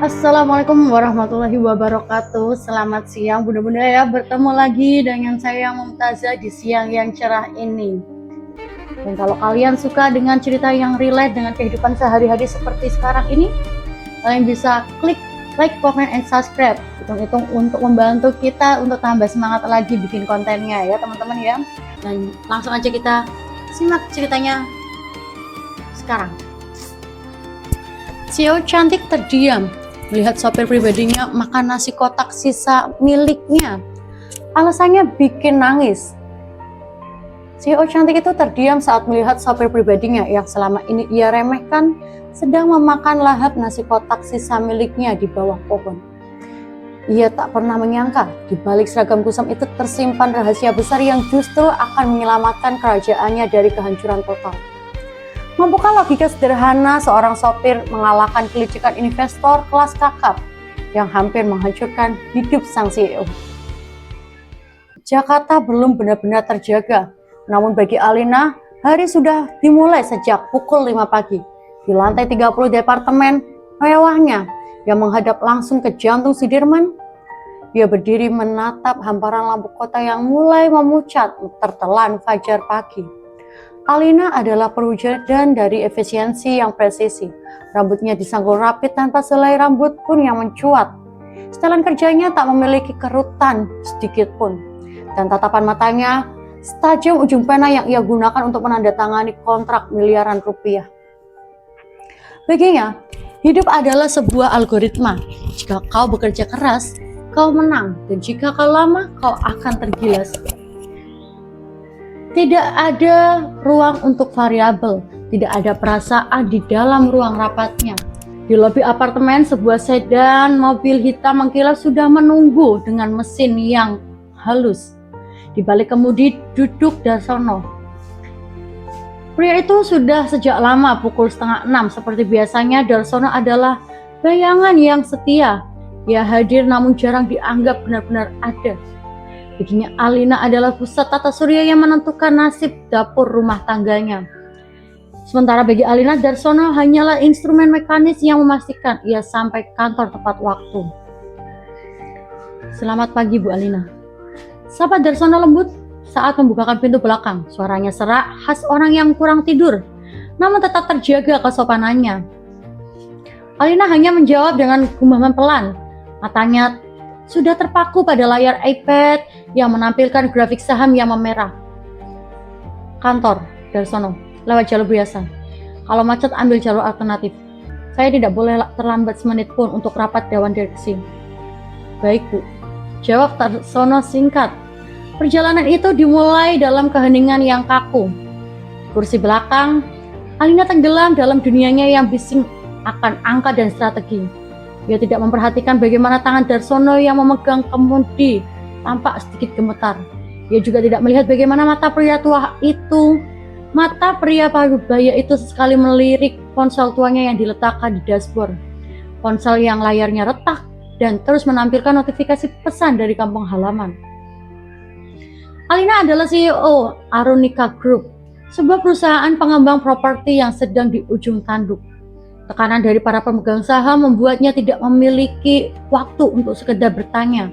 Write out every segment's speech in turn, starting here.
Assalamualaikum warahmatullahi wabarakatuh. Selamat siang bunda-bunda ya. Bertemu lagi dengan saya Mumtazah di siang yang cerah ini. Dan kalau kalian suka dengan cerita yang relate dengan kehidupan sehari-hari seperti sekarang ini, kalian bisa klik like, comment, and subscribe. Hitung-hitung untuk membantu kita untuk tambah semangat lagi bikin kontennya ya teman-teman ya. Dan langsung aja kita simak ceritanya sekarang. CEO cantik terdiam melihat sopir pribadinya makan nasi kotak sisa miliknya. Alasannya bikin nangis. CEO cantik itu terdiam saat melihat sopir pribadinya yang selama ini ia remehkan sedang memakan lahap nasi kotak sisa miliknya di bawah pohon. Ia tak pernah menyangka di balik seragam kusam itu tersimpan rahasia besar yang justru akan menyelamatkan kerajaannya dari kehancuran total. Mampukah logika sederhana seorang sopir mengalahkan kelicikan investor kelas kakap yang hampir menghancurkan hidup sang CEO? Jakarta belum benar-benar terjaga, namun bagi Alina, hari sudah dimulai sejak pukul 5 pagi. Di lantai 30 departemen mewahnya yang menghadap langsung ke jantung Sudirman, dia berdiri menatap hamparan lampu kota yang mulai memucat tertelan fajar pagi. Alina adalah perwujudan dari efisiensi yang presisi. Rambutnya disanggul rapi tanpa selai rambut pun yang mencuat. Setelan kerjanya tak memiliki kerutan sedikit pun. Dan tatapan matanya setajam ujung pena yang ia gunakan untuk menandatangani kontrak miliaran rupiah. Baginya, hidup adalah sebuah algoritma. Jika kau bekerja keras, kau menang. Dan jika kau lama, kau akan tergilas. Tidak ada ruang untuk variabel, tidak ada perasaan di dalam ruang rapatnya. Di lobi apartemen, sebuah sedan mobil hitam mengkilap sudah menunggu dengan mesin yang halus. Di balik kemudi duduk Darsono. Pria itu sudah sejak lama pukul 5:30 seperti biasanya. Darsono adalah bayangan yang setia. Ia hadir namun jarang dianggap benar-benar ada. Baginya Alina adalah pusat tata surya yang menentukan nasib dapur rumah tangganya. Sementara bagi Alina, Darsono hanyalah instrumen mekanis yang memastikan ia sampai kantor tepat waktu. Selamat pagi Bu Alina. Sapa Darsono lembut saat membukakan pintu belakang. Suaranya serak khas orang yang kurang tidur, namun tetap terjaga kesopanannya. Alina hanya menjawab dengan gumaman pelan. Matanya sudah terpaku pada layar iPad yang menampilkan grafik saham yang memerah. Kantor, Darsono, lewat jalur biasa. Kalau macet ambil jalur alternatif. Saya tidak boleh terlambat semenit pun untuk rapat dewan direksi. Baik Bu, jawab Darsono singkat. Perjalanan itu dimulai dalam keheningan yang kaku. Kursi belakang, Alina tenggelam dalam dunianya yang bising akan angka dan strategi. Dia tidak memperhatikan bagaimana tangan Darsono yang memegang kemudi tampak sedikit gemetar. Dia juga tidak melihat bagaimana mata pria parubaya itu sesekali melirik ponsel tuanya yang diletakkan di dashboard. Ponsel yang layarnya retak dan terus menampilkan notifikasi pesan dari kampung halaman. Alina adalah CEO Arunika Group, sebuah perusahaan pengembang properti yang sedang di ujung tanduk. Tekanan dari para pemegang saham membuatnya tidak memiliki waktu untuk sekedar bertanya,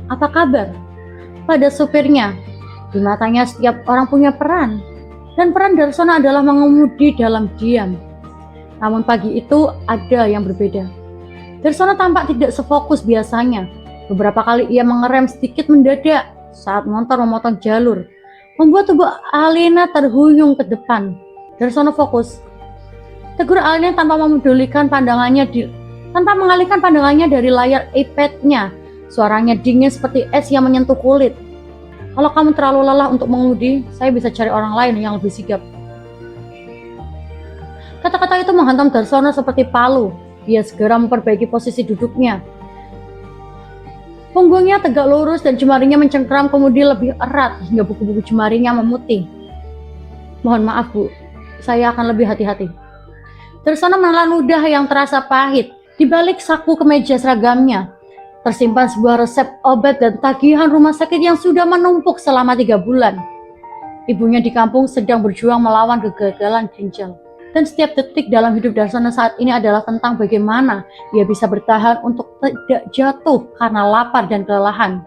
apa kabar? Pada supirnya, di matanya setiap orang punya peran, dan peran Darsono adalah mengemudi dalam diam. Namun pagi itu ada yang berbeda. Darsono tampak tidak sefokus biasanya. Beberapa kali ia mengerem sedikit mendadak saat motor memotong jalur, membuat tubuh Alina terhuyung ke depan. Darsono fokus. Tegur Alina tanpa mengalihkan pandangannya dari layar iPad-nya. Suaranya dingin seperti es yang menyentuh kulit. Kalau kamu terlalu lelah untuk mengemudi, saya bisa cari orang lain yang lebih sigap. Kata-kata itu menghantam Darsono seperti palu. Dia segera memperbaiki posisi duduknya. Punggungnya tegak lurus dan jemarinya mencengkeram kemudi lebih erat hingga buku-buku jemarinya memutih. Mohon maaf Bu, saya akan lebih hati-hati. Darsono menelan ludah yang terasa pahit. Di balik saku kemeja seragamnya tersimpan sebuah resep obat dan tagihan rumah sakit yang sudah menumpuk selama 3 bulan. Ibunya di kampung sedang berjuang melawan kegagalan ginjal. Dan setiap detik dalam hidup Darsono saat ini adalah tentang bagaimana ia bisa bertahan untuk tidak jatuh karena lapar dan kelelahan.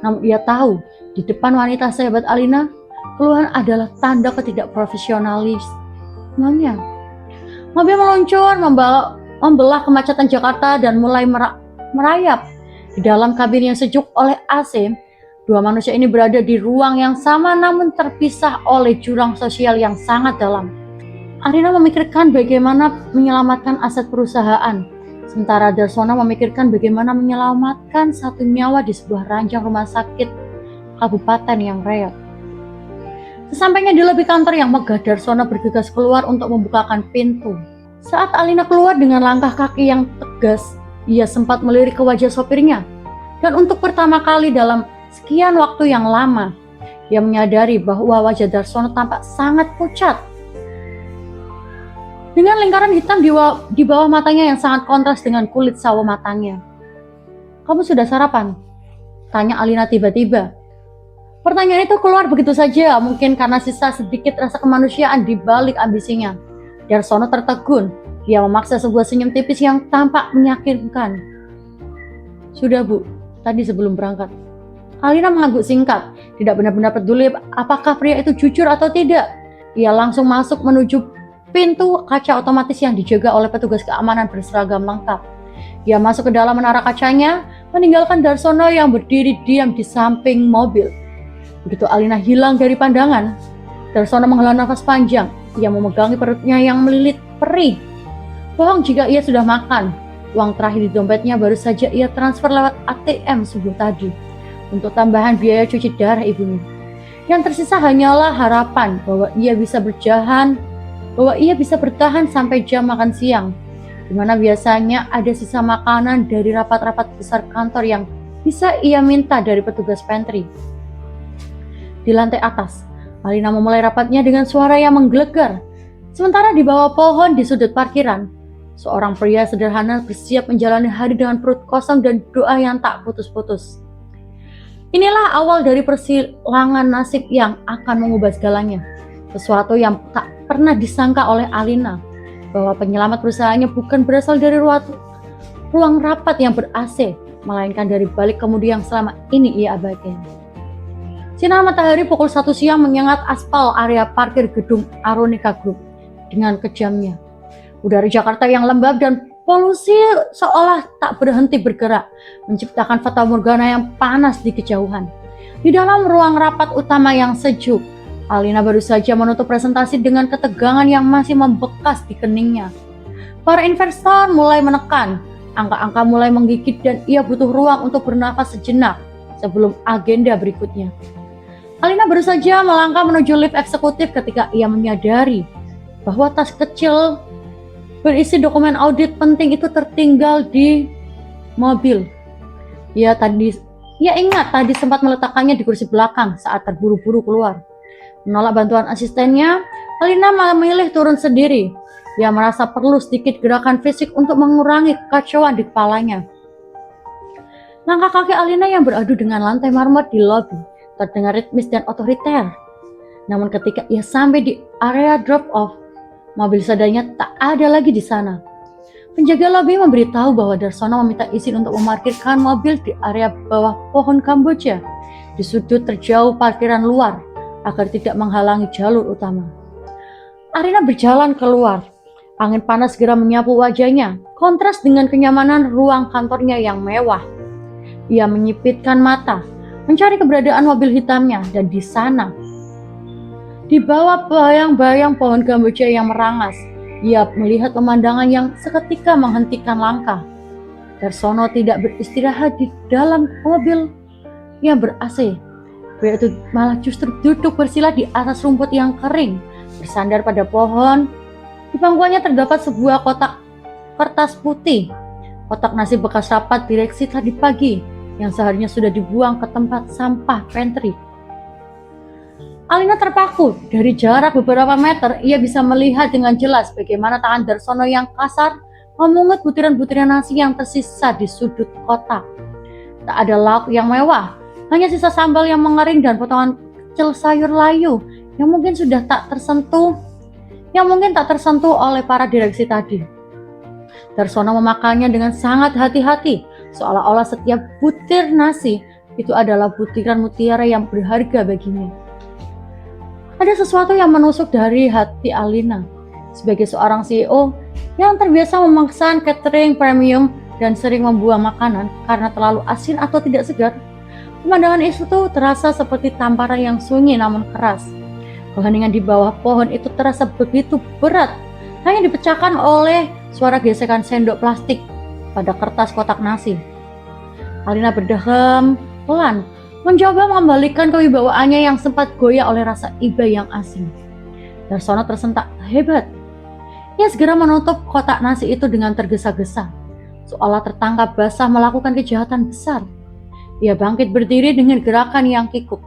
Namun ia tahu, di depan wanita sehebat Alina, keluhan adalah tanda ketidakprofesionalismenya. Mobil meluncur, membelah kemacetan Jakarta dan mulai merayap. Di dalam kabin yang sejuk oleh AC, dua manusia ini berada di ruang yang sama namun terpisah oleh jurang sosial yang sangat dalam. Alina memikirkan bagaimana menyelamatkan aset perusahaan, sementara Darsono memikirkan bagaimana menyelamatkan satu nyawa di sebuah ranjang rumah sakit kabupaten yang reot. Sesampainya di lobi kantor yang megah, Darsono bergegas keluar untuk membukakan pintu. Saat Alina keluar dengan langkah kaki yang tegas, ia sempat melirik ke wajah sopirnya. Dan untuk pertama kali dalam sekian waktu yang lama, ia menyadari bahwa wajah Darsono tampak sangat pucat. Dengan lingkaran hitam di bawah matanya yang sangat kontras dengan kulit sawo matangnya. "Kamu sudah sarapan?" tanya Alina tiba-tiba. Pertanyaan itu keluar begitu saja, mungkin karena sisa sedikit rasa kemanusiaan di balik ambisinya. Darsono tertegun, ia memaksa sebuah senyum tipis yang tampak meyakinkan. "Sudah Bu, tadi sebelum berangkat." Alina mengangguk singkat, tidak benar-benar peduli apakah pria itu jujur atau tidak. Ia langsung masuk menuju pintu kaca otomatis yang dijaga oleh petugas keamanan berseragam lengkap. Ia masuk ke dalam menara kacanya, meninggalkan Darsono yang berdiri diam di samping mobil. Begitu Alina hilang dari pandangan, Darsono menghela nafas panjang. Ia memegangi perutnya yang melilit perih. Bohong jika ia sudah makan. Uang terakhir di dompetnya baru saja ia transfer lewat ATM subuh tadi untuk tambahan biaya cuci darah ibunya. Yang tersisa hanyalah harapan bahwa ia bisa bertahan sampai jam makan siang, di mana biasanya ada sisa makanan dari rapat-rapat besar kantor yang bisa ia minta dari petugas pantry. Di lantai atas, Alina memulai rapatnya dengan suara yang menggelegar. Sementara di bawah pohon di sudut parkiran, seorang pria sederhana bersiap menjalani hari dengan perut kosong dan doa yang tak putus-putus. Inilah awal dari persilangan nasib yang akan mengubah segalanya. Sesuatu yang tak pernah disangka oleh Alina, bahwa penyelamat perusahaannya bukan berasal dari ruang rapat yang ber-AC, melainkan dari balik kemudi yang selama ini ia abaikan. Sinar matahari pukul 1 siang menyengat aspal area parkir gedung Aronika Group dengan kejamnya. Udara Jakarta yang lembab dan polusi seolah tak berhenti bergerak, menciptakan fatamorgana yang panas di kejauhan. Di dalam ruang rapat utama yang sejuk, Alina baru saja menutup presentasi dengan ketegangan yang masih membekas di keningnya. Para investor mulai menekan, angka-angka mulai menggigit dan ia butuh ruang untuk bernafas sejenak sebelum agenda berikutnya. Alina baru saja melangkah menuju lift eksekutif ketika ia menyadari bahwa tas kecil berisi dokumen audit penting itu tertinggal di mobil. Ia ingat tadi sempat meletakkannya di kursi belakang saat terburu-buru keluar. Menolak bantuan asistennya, Alina memilih turun sendiri. Ia merasa perlu sedikit gerakan fisik untuk mengurangi kekacauan di kepalanya. Langkah kaki Alina yang beradu dengan lantai marmer di lobi terdengar ritmis dan otoriter. Namun ketika ia sampai di area drop-off, mobil sedannya tak ada lagi di sana. Penjaga lobi memberitahu bahwa Darsono meminta izin untuk memarkirkan mobil di area bawah pohon Kamboja di sudut terjauh parkiran luar, agar tidak menghalangi jalur utama. Alina berjalan keluar. Angin panas segera menyapu wajahnya, kontras dengan kenyamanan ruang kantornya yang mewah. Ia menyipitkan mata, mencari keberadaan mobil hitamnya, dan di sana, di bawah bayang-bayang pohon Kamboja yang merangas, ia melihat pemandangan yang seketika menghentikan langkah. Darsono tidak beristirahat di dalam mobil yang ber-AC. Pria itu malah justru duduk bersila di atas rumput yang kering, bersandar pada pohon. Di pangkuannya terdapat sebuah kotak kertas putih, kotak nasi bekas rapat direksi tadi pagi, yang seharusnya sudah dibuang ke tempat sampah pantry. Alina terpaku. Dari jarak beberapa meter, ia bisa melihat dengan jelas bagaimana tangan Darsono yang kasar memungut butiran-butiran nasi yang tersisa di sudut kotak. Tak ada lauk yang mewah, hanya sisa sambal yang mengering dan potongan kecil sayur layu yang mungkin sudah tak tersentuh. yang mungkin tak tersentuh oleh para direksi tadi. Darsono memakannya dengan sangat hati-hati, seolah-olah setiap butir nasi itu adalah butiran mutiara yang berharga baginya. Ada sesuatu yang menusuk dari hati Alina. Sebagai seorang CEO yang terbiasa memesan catering premium dan sering membuang makanan karena terlalu asin atau tidak segar, pemandangan itu terasa seperti tamparan yang sunyi namun keras. Keheningan di bawah pohon itu terasa begitu berat, hanya dipecahkan oleh suara gesekan sendok plastik pada kertas kotak nasi. Alina berdehem pelan, mencoba mengembalikan kewibawaannya yang sempat goyah oleh rasa iba yang asing. Darsono tersentak hebat. Ia segera menutup kotak nasi itu dengan tergesa-gesa, seolah tertangkap basah melakukan kejahatan besar. Ia bangkit berdiri dengan gerakan yang kikuk,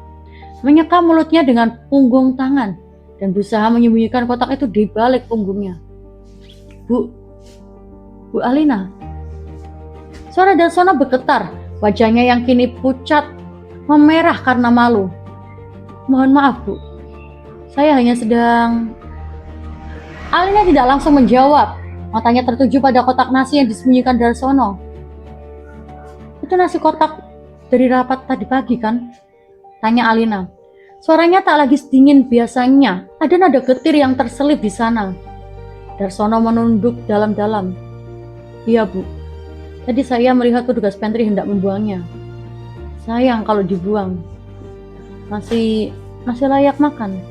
menyekam mulutnya dengan punggung tangan, dan berusaha menyembunyikan kotak itu di balik punggungnya. Bu Alina. Suara Darsono bergetar, wajahnya yang kini pucat, memerah karena malu. Mohon maaf, Bu. Saya hanya sedang... Alina tidak langsung menjawab. Matanya tertuju pada kotak nasi yang disembunyikan Darsono. Itu nasi kotak dari rapat tadi pagi, kan? Tanya Alina. Suaranya tak lagi sedingin biasanya. Ada nada getir yang terselip di sana. Darsono menunduk dalam-dalam. Iya, Bu. Tadi saya melihat petugas pantry hendak membuangnya. Sayang kalau dibuang. Masih layak makan.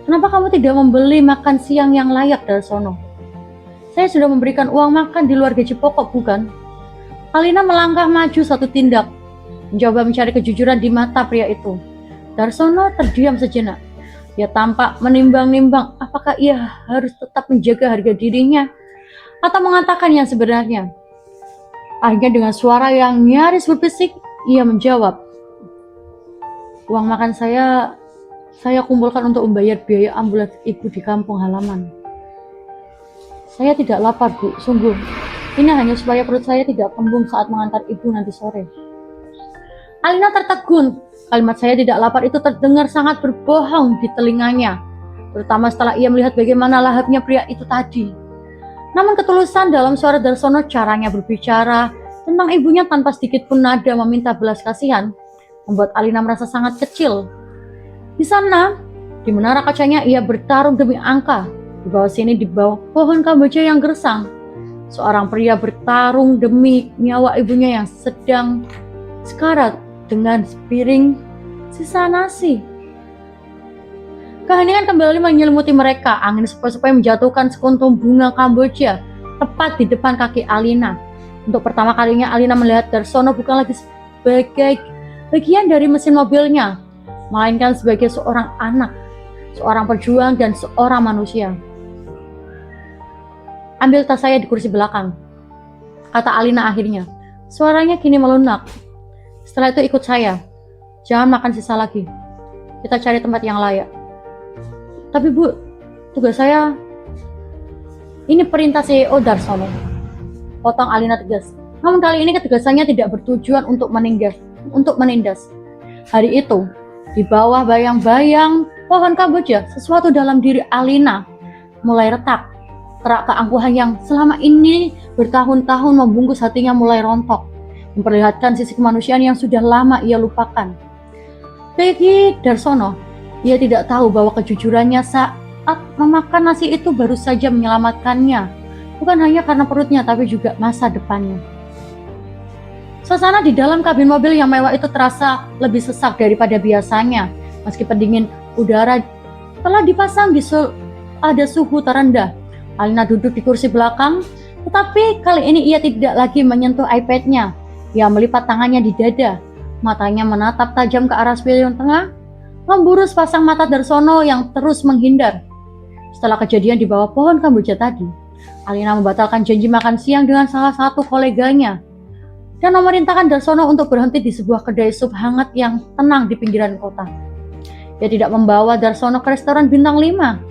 Kenapa kamu tidak membeli makan siang yang layak, Darsono? Saya sudah memberikan uang makan di luar gaji pokok, bukan? Alina melangkah maju satu tindak, mencoba mencari kejujuran di mata pria itu. Darsono terdiam sejenak. Dia tampak menimbang-nimbang apakah ia harus tetap menjaga harga dirinya atau mengatakan yang sebenarnya. Akhirnya dengan suara yang nyaris berbisik, ia menjawab, uang makan saya kumpulkan untuk membayar biaya ambulans ibu di kampung halaman. Saya tidak lapar, Bu, sungguh. Ini hanya supaya perut saya tidak kembung saat mengantar ibu nanti sore. Alina tertegun. Kalimat saya tidak lapar itu terdengar sangat berbohong di telinganya, terutama setelah ia melihat bagaimana lahapnya pria itu tadi. Namun ketulusan dalam suara Darsono, caranya berbicara tentang ibunya tanpa sedikit pun nada meminta belas kasihan, membuat Alina merasa sangat kecil. Di sana, di menara kacanya ia bertarung demi angka. Di bawah sini, di bawah pohon kamboja yang gersang, seorang pria bertarung demi nyawa ibunya yang sedang sekarat dengan sepiring sisa nasi. Keheningan kembali menyelimuti mereka. Angin sepoi-sepoi menjatuhkan sekuntum bunga kamboja tepat di depan kaki Alina. Untuk pertama kalinya Alina melihat Darsono bukan lagi sebagai bagian dari mesin mobilnya, melainkan sebagai seorang anak, seorang pejuang, dan seorang manusia. Ambil tas saya di kursi belakang, kata Alina akhirnya. Suaranya kini melunak. Setelah itu ikut saya. Jangan makan sisa lagi. Kita cari tempat yang layak. Tapi Bu, tugas saya... Ini perintah CEO Darsono, potong Alina tegas. Namun kali ini ketegasannya tidak bertujuan untuk menindas. Hari itu, di bawah bayang-bayang pohon kamboja, sesuatu dalam diri Alina mulai retak. Kerak keangkuhan yang selama ini bertahun-tahun membungkus hatinya mulai rontok, memperlihatkan sisi kemanusiaan yang sudah lama ia lupakan. Bagi Darsono, ia tidak tahu bahwa kejujurannya saat memakan nasi itu baru saja menyelamatkannya, bukan hanya karena perutnya tapi juga masa depannya. Suasana di dalam kabin mobil yang mewah itu terasa lebih sesak daripada biasanya, meski pendingin udara telah dipasang di ada suhu terendah. Alina duduk di kursi belakang, tetapi kali ini ia tidak lagi menyentuh iPad-nya. Ia melipat tangannya di dada, matanya menatap tajam ke arah spion tengah, memburu sepasang mata Darsono yang terus menghindar. Setelah kejadian di bawah pohon kamboja tadi, Alina membatalkan janji makan siang dengan salah satu koleganya dan memerintahkan Darsono untuk berhenti di sebuah kedai sup hangat yang tenang di pinggiran kota. Ia tidak membawa Darsono ke restoran bintang 5.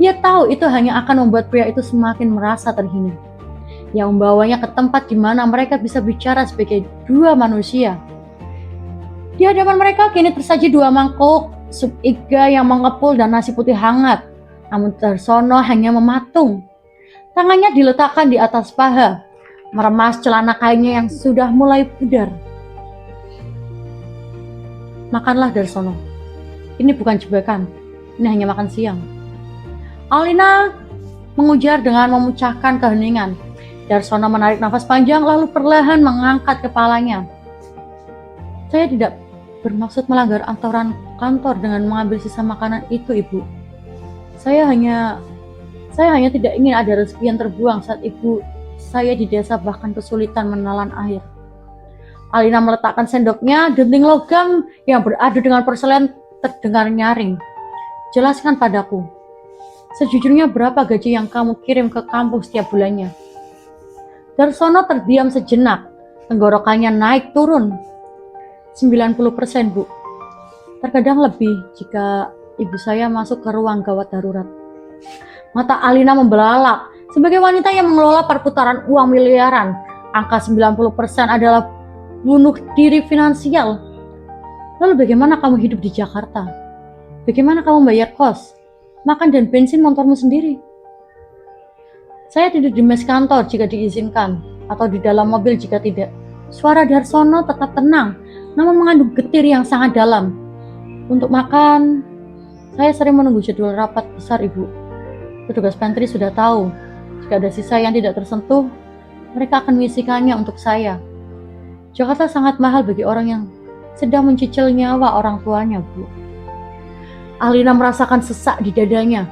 Ia tahu itu hanya akan membuat pria itu semakin merasa terhina. Ia membawanya ke tempat di mana mereka bisa bicara sebagai dua manusia. Di hadapan mereka kini tersaji dua mangkok sup iga yang mengepul dan nasi putih hangat. Namun Darsono hanya mematung. Tangannya diletakkan di atas paha, meremas celana kainnya yang sudah mulai pudar. Makanlah Darsono. Ini bukan jebakan, ini hanya makan siang. Alina mengujar dengan memecahkan keheningan. Darsono menarik nafas panjang lalu perlahan mengangkat kepalanya. Saya tidak bermaksud melanggar aturan kantor dengan mengambil sisa makanan itu, Ibu. Saya hanya tidak ingin ada rezeki yang terbuang saat ibu saya di desa bahkan kesulitan menelan air. Alina meletakkan sendoknya, denting logam yang beradu dengan porselen terdengar nyaring. Jelaskan padaku, sejujurnya berapa gaji yang kamu kirim ke kampung setiap bulannya? Darsono terdiam sejenak, tenggorokannya naik turun. 90%, Bu. Terkadang lebih jika ibu saya masuk ke ruang gawat darurat. Mata Alina membelalak. Sebagai wanita yang mengelola perputaran uang miliaran, angka 90% adalah bunuh diri finansial. Lalu bagaimana kamu hidup di Jakarta? Bagaimana kamu bayar kos, makan dan bensin motormu sendiri? Saya tidur di mes kantor jika diizinkan, atau di dalam mobil jika tidak. Suara Darsono tetap tenang, namun mengandung getir yang sangat dalam. Untuk makan, saya sering menunggu jadwal rapat besar, Ibu. Petugas pantry sudah tahu, jika ada sisa yang tidak tersentuh, mereka akan mengisikannya untuk saya. Jakarta sangat mahal bagi orang yang sedang mencicil nyawa orang tuanya, Bu. Alina merasakan sesak di dadanya.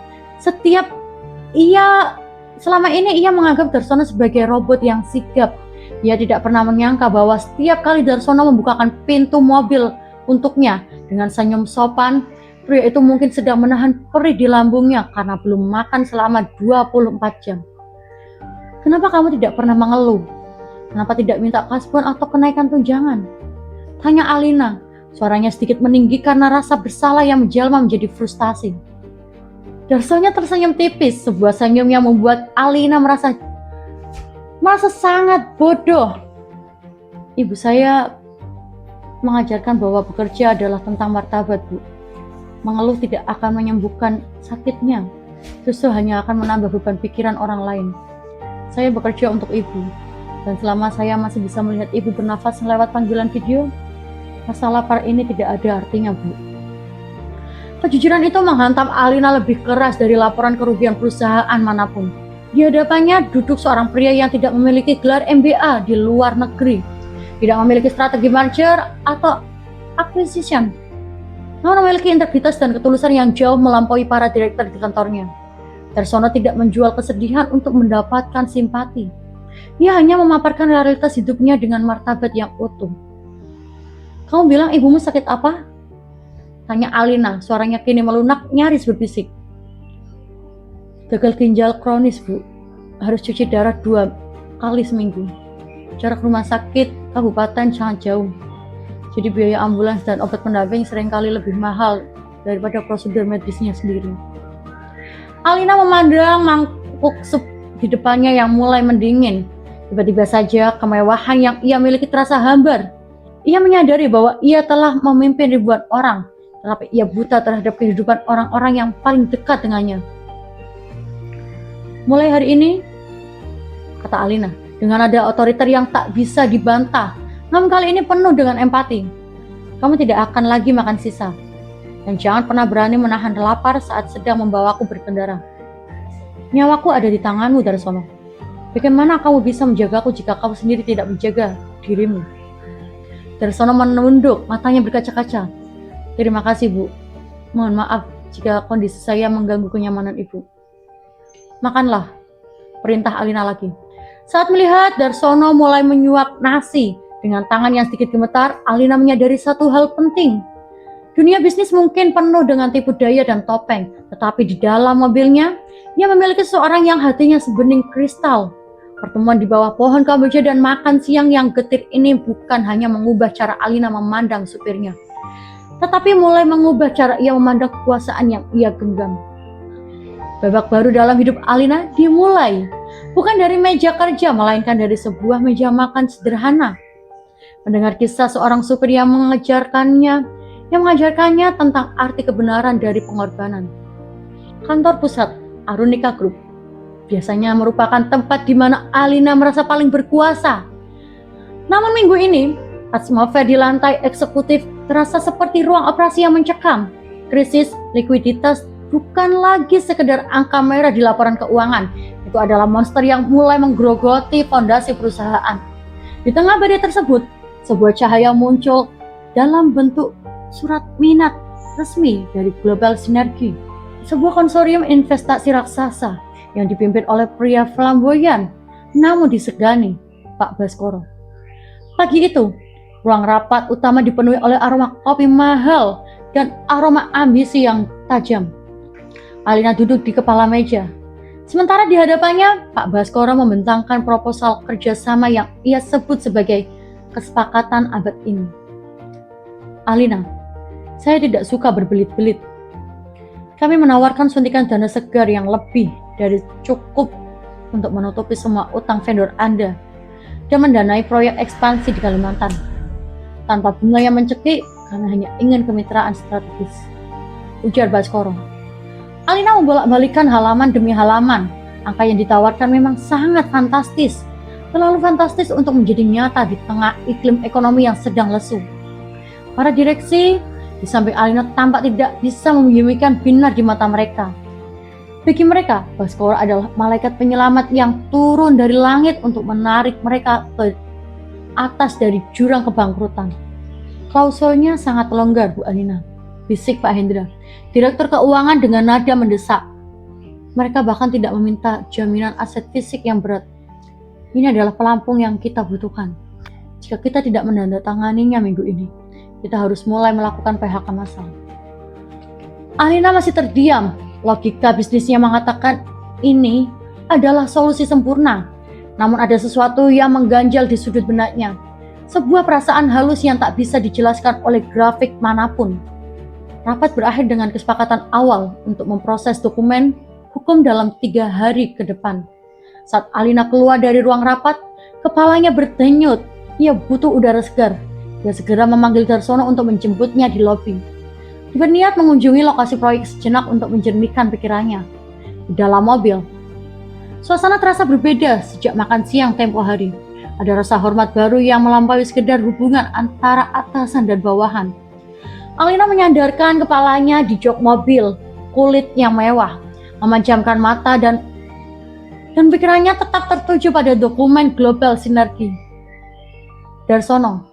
Selama ini ia menganggap Darsono sebagai robot yang sigap. Ia tidak pernah menyangka bahwa setiap kali Darsono membukakan pintu mobil untuknya dengan senyum sopan, pria itu mungkin sedang menahan perih di lambungnya karena belum makan selama 24 jam. Kenapa kamu tidak pernah mengeluh? Kenapa tidak minta kasbon atau kenaikan tunjangan? Tanya Alina. Suaranya sedikit meninggi karena rasa bersalah yang menjelma menjadi frustasi. Darsono tersenyum tipis, sebuah senyum yang membuat Alina merasa sangat bodoh. Ibu saya mengajarkan bahwa bekerja adalah tentang martabat, Bu. Mengeluh tidak akan menyembuhkan sakitnya, justru hanya akan menambah beban pikiran orang lain. Saya bekerja untuk ibu, dan selama saya masih bisa melihat ibu bernafas lewat panggilan video, rasa lapar ini tidak ada artinya, Bu. Kejujuran itu menghantam Alina lebih keras dari laporan kerugian perusahaan manapun. Di hadapannya duduk seorang pria yang tidak memiliki gelar MBA di luar negeri, tidak memiliki strategi merger atau acquisition, namun memiliki integritas dan ketulusan yang jauh melampaui para direktur di kantornya. Darsono tidak menjual kesedihan untuk mendapatkan simpati. Ia hanya memaparkan realitas hidupnya dengan martabat yang utuh. Kamu bilang ibumu sakit apa? Tanya Alina, suaranya kini melunak, nyaris berbisik. Gagal ginjal kronis, Bu. Harus cuci darah 2 kali seminggu. Jarak rumah sakit kabupaten sangat jauh. Jadi biaya ambulans dan obat pendamping seringkali lebih mahal daripada prosedur medisnya sendiri. Alina memandang mangkuk sup di depannya yang mulai mendingin. Tiba-tiba saja kemewahan yang ia miliki terasa hambar. Ia menyadari bahwa ia telah memimpin ribuan orang, tetapi ia buta terhadap kehidupan orang-orang yang paling dekat dengannya. Mulai hari ini, kata Alina, dengan nada otoriter yang tak bisa dibantah, namun kali ini penuh dengan empati. Kamu tidak akan lagi makan sisa, dan jangan pernah berani menahan lapar saat sedang membawaku berkendara. Nyawaku ada di tanganmu, Darsono. Bagaimana kamu bisa menjagaku jika kamu sendiri tidak menjaga dirimu? Darsono menunduk, matanya berkaca-kaca. Terima kasih, Bu. Mohon maaf jika kondisi saya mengganggu kenyamanan Ibu. Makanlah, perintah Alina lagi. Saat melihat Darsono mulai menyuap nasi dengan tangan yang sedikit gemetar, Alina menyadari satu hal penting. Dunia bisnis mungkin penuh dengan tipu daya dan topeng, tetapi di dalam mobilnya, ia memiliki seorang yang hatinya sebening kristal. Pertemuan di bawah pohon kamboja dan makan siang yang getir ini bukan hanya mengubah cara Alina memandang supirnya, tetapi mulai mengubah cara ia memandang kekuasaan yang ia genggam. Babak baru dalam hidup Alina dimulai, bukan dari meja kerja, melainkan dari sebuah meja makan sederhana. Mendengar kisah seorang supir yang mengajarkannya tentang arti kebenaran dari pengorbanan. Kantor pusat Arunika Group biasanya merupakan tempat di mana Alina merasa paling berkuasa. Namun minggu ini, atmosfer di lantai eksekutif terasa seperti ruang operasi yang mencekam. Krisis likuiditas bukan lagi sekedar angka merah di laporan keuangan. Itu adalah monster yang mulai menggerogoti fondasi perusahaan. Di tengah badai tersebut, sebuah cahaya muncul dalam bentuk surat minat resmi dari Global Synergy, sebuah konsorsium investasi raksasa yang dipimpin oleh pria flamboyan namun disegani, Pak Baskoro. Pagi itu, ruang rapat utama dipenuhi oleh aroma kopi mahal dan aroma ambisi yang tajam. Alina duduk di kepala meja. Sementara di hadapannya, Pak Baskoro membentangkan proposal kerjasama yang ia sebut sebagai kesepakatan abad ini. Alina, saya tidak suka berbelit-belit. Kami menawarkan suntikan dana segar yang lebih dari cukup untuk menutupi semua utang vendor Anda dan mendanai proyek ekspansi di Kalimantan. Tanpa bunga yang mencekik karena hanya ingin kemitraan strategis, ujar Baskoro. Alina membolak-balikan halaman demi halaman. Angka yang ditawarkan memang sangat fantastis, terlalu fantastis untuk menjadi nyata di tengah iklim ekonomi yang sedang lesu. Para direksi di samping Alina tampak tidak bisa menyembunyikan binar di mata mereka. Bagi mereka, Baskoro adalah malaikat penyelamat yang turun dari langit untuk menarik mereka ke atas dari jurang kebangkrutan. Klausulnya sangat longgar, Bu Alina, bisik Pak Hendra, Direktur Keuangan dengan nada mendesak. Mereka bahkan tidak meminta jaminan aset fisik yang berat. Ini adalah pelampung yang kita butuhkan. Jika kita tidak menandatanganinya minggu ini, kita harus mulai melakukan PHK massal. Alina masih terdiam. Logika bisnisnya mengatakan ini adalah solusi sempurna. Namun ada sesuatu yang mengganjal di sudut benaknya. Sebuah perasaan halus yang tak bisa dijelaskan oleh grafik manapun. Rapat berakhir dengan kesepakatan awal untuk memproses dokumen hukum dalam 3 hari ke depan. Saat Alina keluar dari ruang rapat, kepalanya berdenyut. Ia butuh udara segar. Dia segera memanggil Darsono untuk menjemputnya di lobi. Berniat mengunjungi lokasi proyek sejenak untuk menjernihkan pikirannya. Di dalam mobil, suasana terasa berbeda sejak makan siang tempo hari. Ada rasa hormat baru yang melampaui sekedar hubungan antara atasan dan bawahan. Alina menyandarkan kepalanya di jok mobil, kulit yang mewah, memejamkan mata dan pikirannya tetap tertuju pada dokumen Global Synergy. Darsono,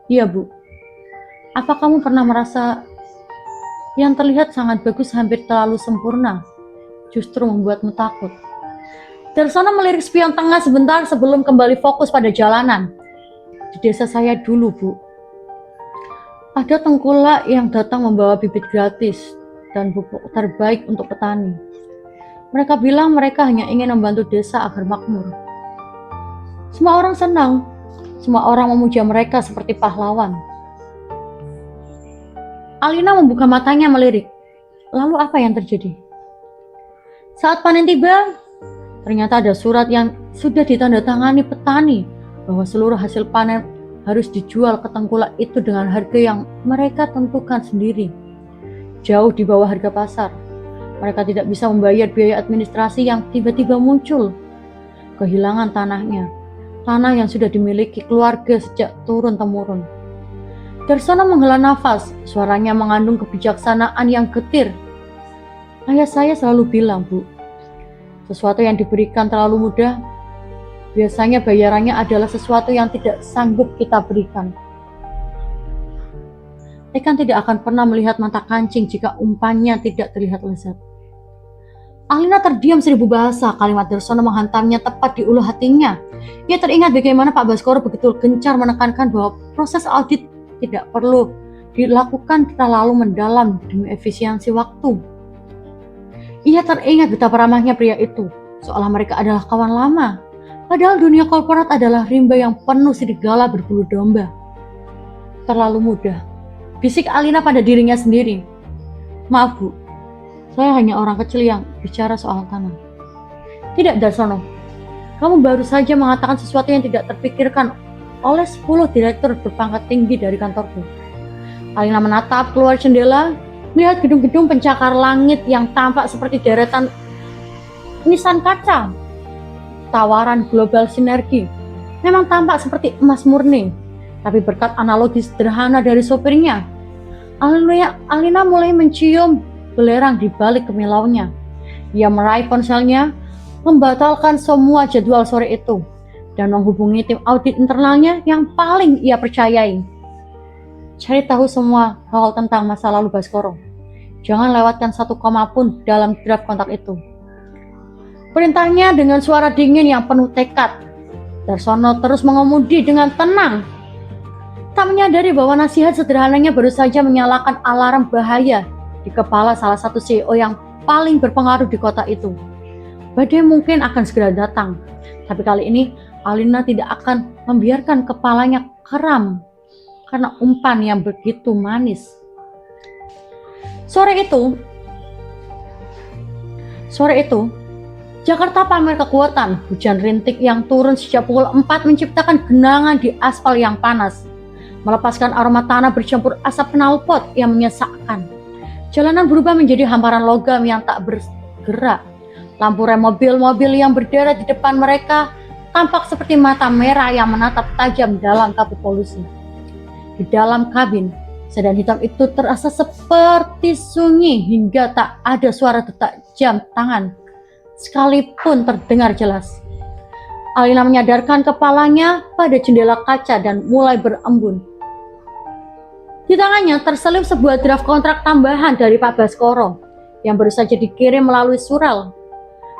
iya Bu, apa kamu pernah merasa yang terlihat sangat bagus hampir terlalu sempurna justru membuatmu takut? Darsono melirik spion tengah sebentar sebelum kembali fokus pada jalanan. Di desa saya dulu, Bu, ada tengkulak yang datang membawa bibit gratis dan pupuk terbaik untuk petani. Mereka bilang mereka hanya ingin membantu desa agar makmur. Semua orang senang, semua orang memuja mereka seperti pahlawan. Alina membuka matanya melirik. Lalu apa yang terjadi? Saat panen tiba, ternyata ada surat yang sudah ditandatangani petani bahwa seluruh hasil panen harus dijual ke tengkulak itu dengan harga yang mereka tentukan sendiri, jauh di bawah harga pasar. Mereka tidak bisa membayar biaya administrasi yang tiba-tiba muncul. Kehilangan tanahnya, tanah yang sudah dimiliki keluarga sejak turun-temurun. Darsono menghela nafas, suaranya mengandung kebijaksanaan yang getir. Ayah saya selalu bilang, Bu, sesuatu yang diberikan terlalu mudah, biasanya bayarannya adalah sesuatu yang tidak sanggup kita berikan. Ikan tidak akan pernah melihat mata kancing jika umpannya tidak terlihat lezat. Alina terdiam 1000 bahasa, kalimat Darsono menghantamnya tepat di ulu hatinya. Ia teringat bagaimana Pak Baskoro begitu gencar menekankan bahwa proses audit tidak perlu dilakukan terlalu mendalam demi efisiensi waktu. Ia teringat betapa ramahnya pria itu, seolah mereka adalah kawan lama. Padahal dunia korporat adalah rimba yang penuh serigala berbulu domba. Terlalu mudah, bisik Alina pada dirinya sendiri. Maaf Bu, saya hanya orang kecil yang bicara soal tanah. Tidak Darsono, kamu baru saja mengatakan sesuatu yang tidak terpikirkan oleh 10 direktur berpangkat tinggi dari kantorku. Alina menatap keluar jendela. Melihat gedung-gedung pencakar langit yang tampak seperti deretan nisan kaca, tawaran global sinergi memang tampak seperti emas murni. Tapi berkat analogi sederhana dari sopirnya, Alina mulai mencium belerang di balik kemilaunya. Ia meraih ponselnya, membatalkan semua jadwal sore itu, dan menghubungi tim audit internalnya yang paling ia percayai. Cari tahu semua hal tentang masa lalu Baskoro. Jangan lewatkan satu koma pun dalam draft kontak itu. Perintahnya dengan suara dingin yang penuh tekad. Darsono terus mengemudi dengan tenang, tak menyadari bahwa nasihat sederhananya baru saja menyalakan alarm bahaya di kepala salah satu CEO yang paling berpengaruh di kota itu. Badai mungkin akan segera datang, tapi kali ini Alina tidak akan membiarkan kepalanya kram karena umpan yang begitu manis. Sore itu, Jakarta pamer kekuatan. Hujan rintik yang turun sejak pukul 4 menciptakan genangan di aspal yang panas, melepaskan aroma tanah bercampur asap knalpot yang menyesakkan. Jalanan berubah menjadi hamparan logam yang tak bergerak. Lampu rem mobil-mobil yang berderet di depan mereka tampak seperti mata merah yang menatap tajam dalam kabut polusi. Di dalam kabin, sedan hitam itu terasa seperti sunyi hingga tak ada suara detak jam tangan sekalipun terdengar jelas. Alina menyadarkan kepalanya pada jendela kaca dan mulai berembun. Di tangannya terselip sebuah draft kontrak tambahan dari Pak Baskoro yang baru saja dikirim melalui surel.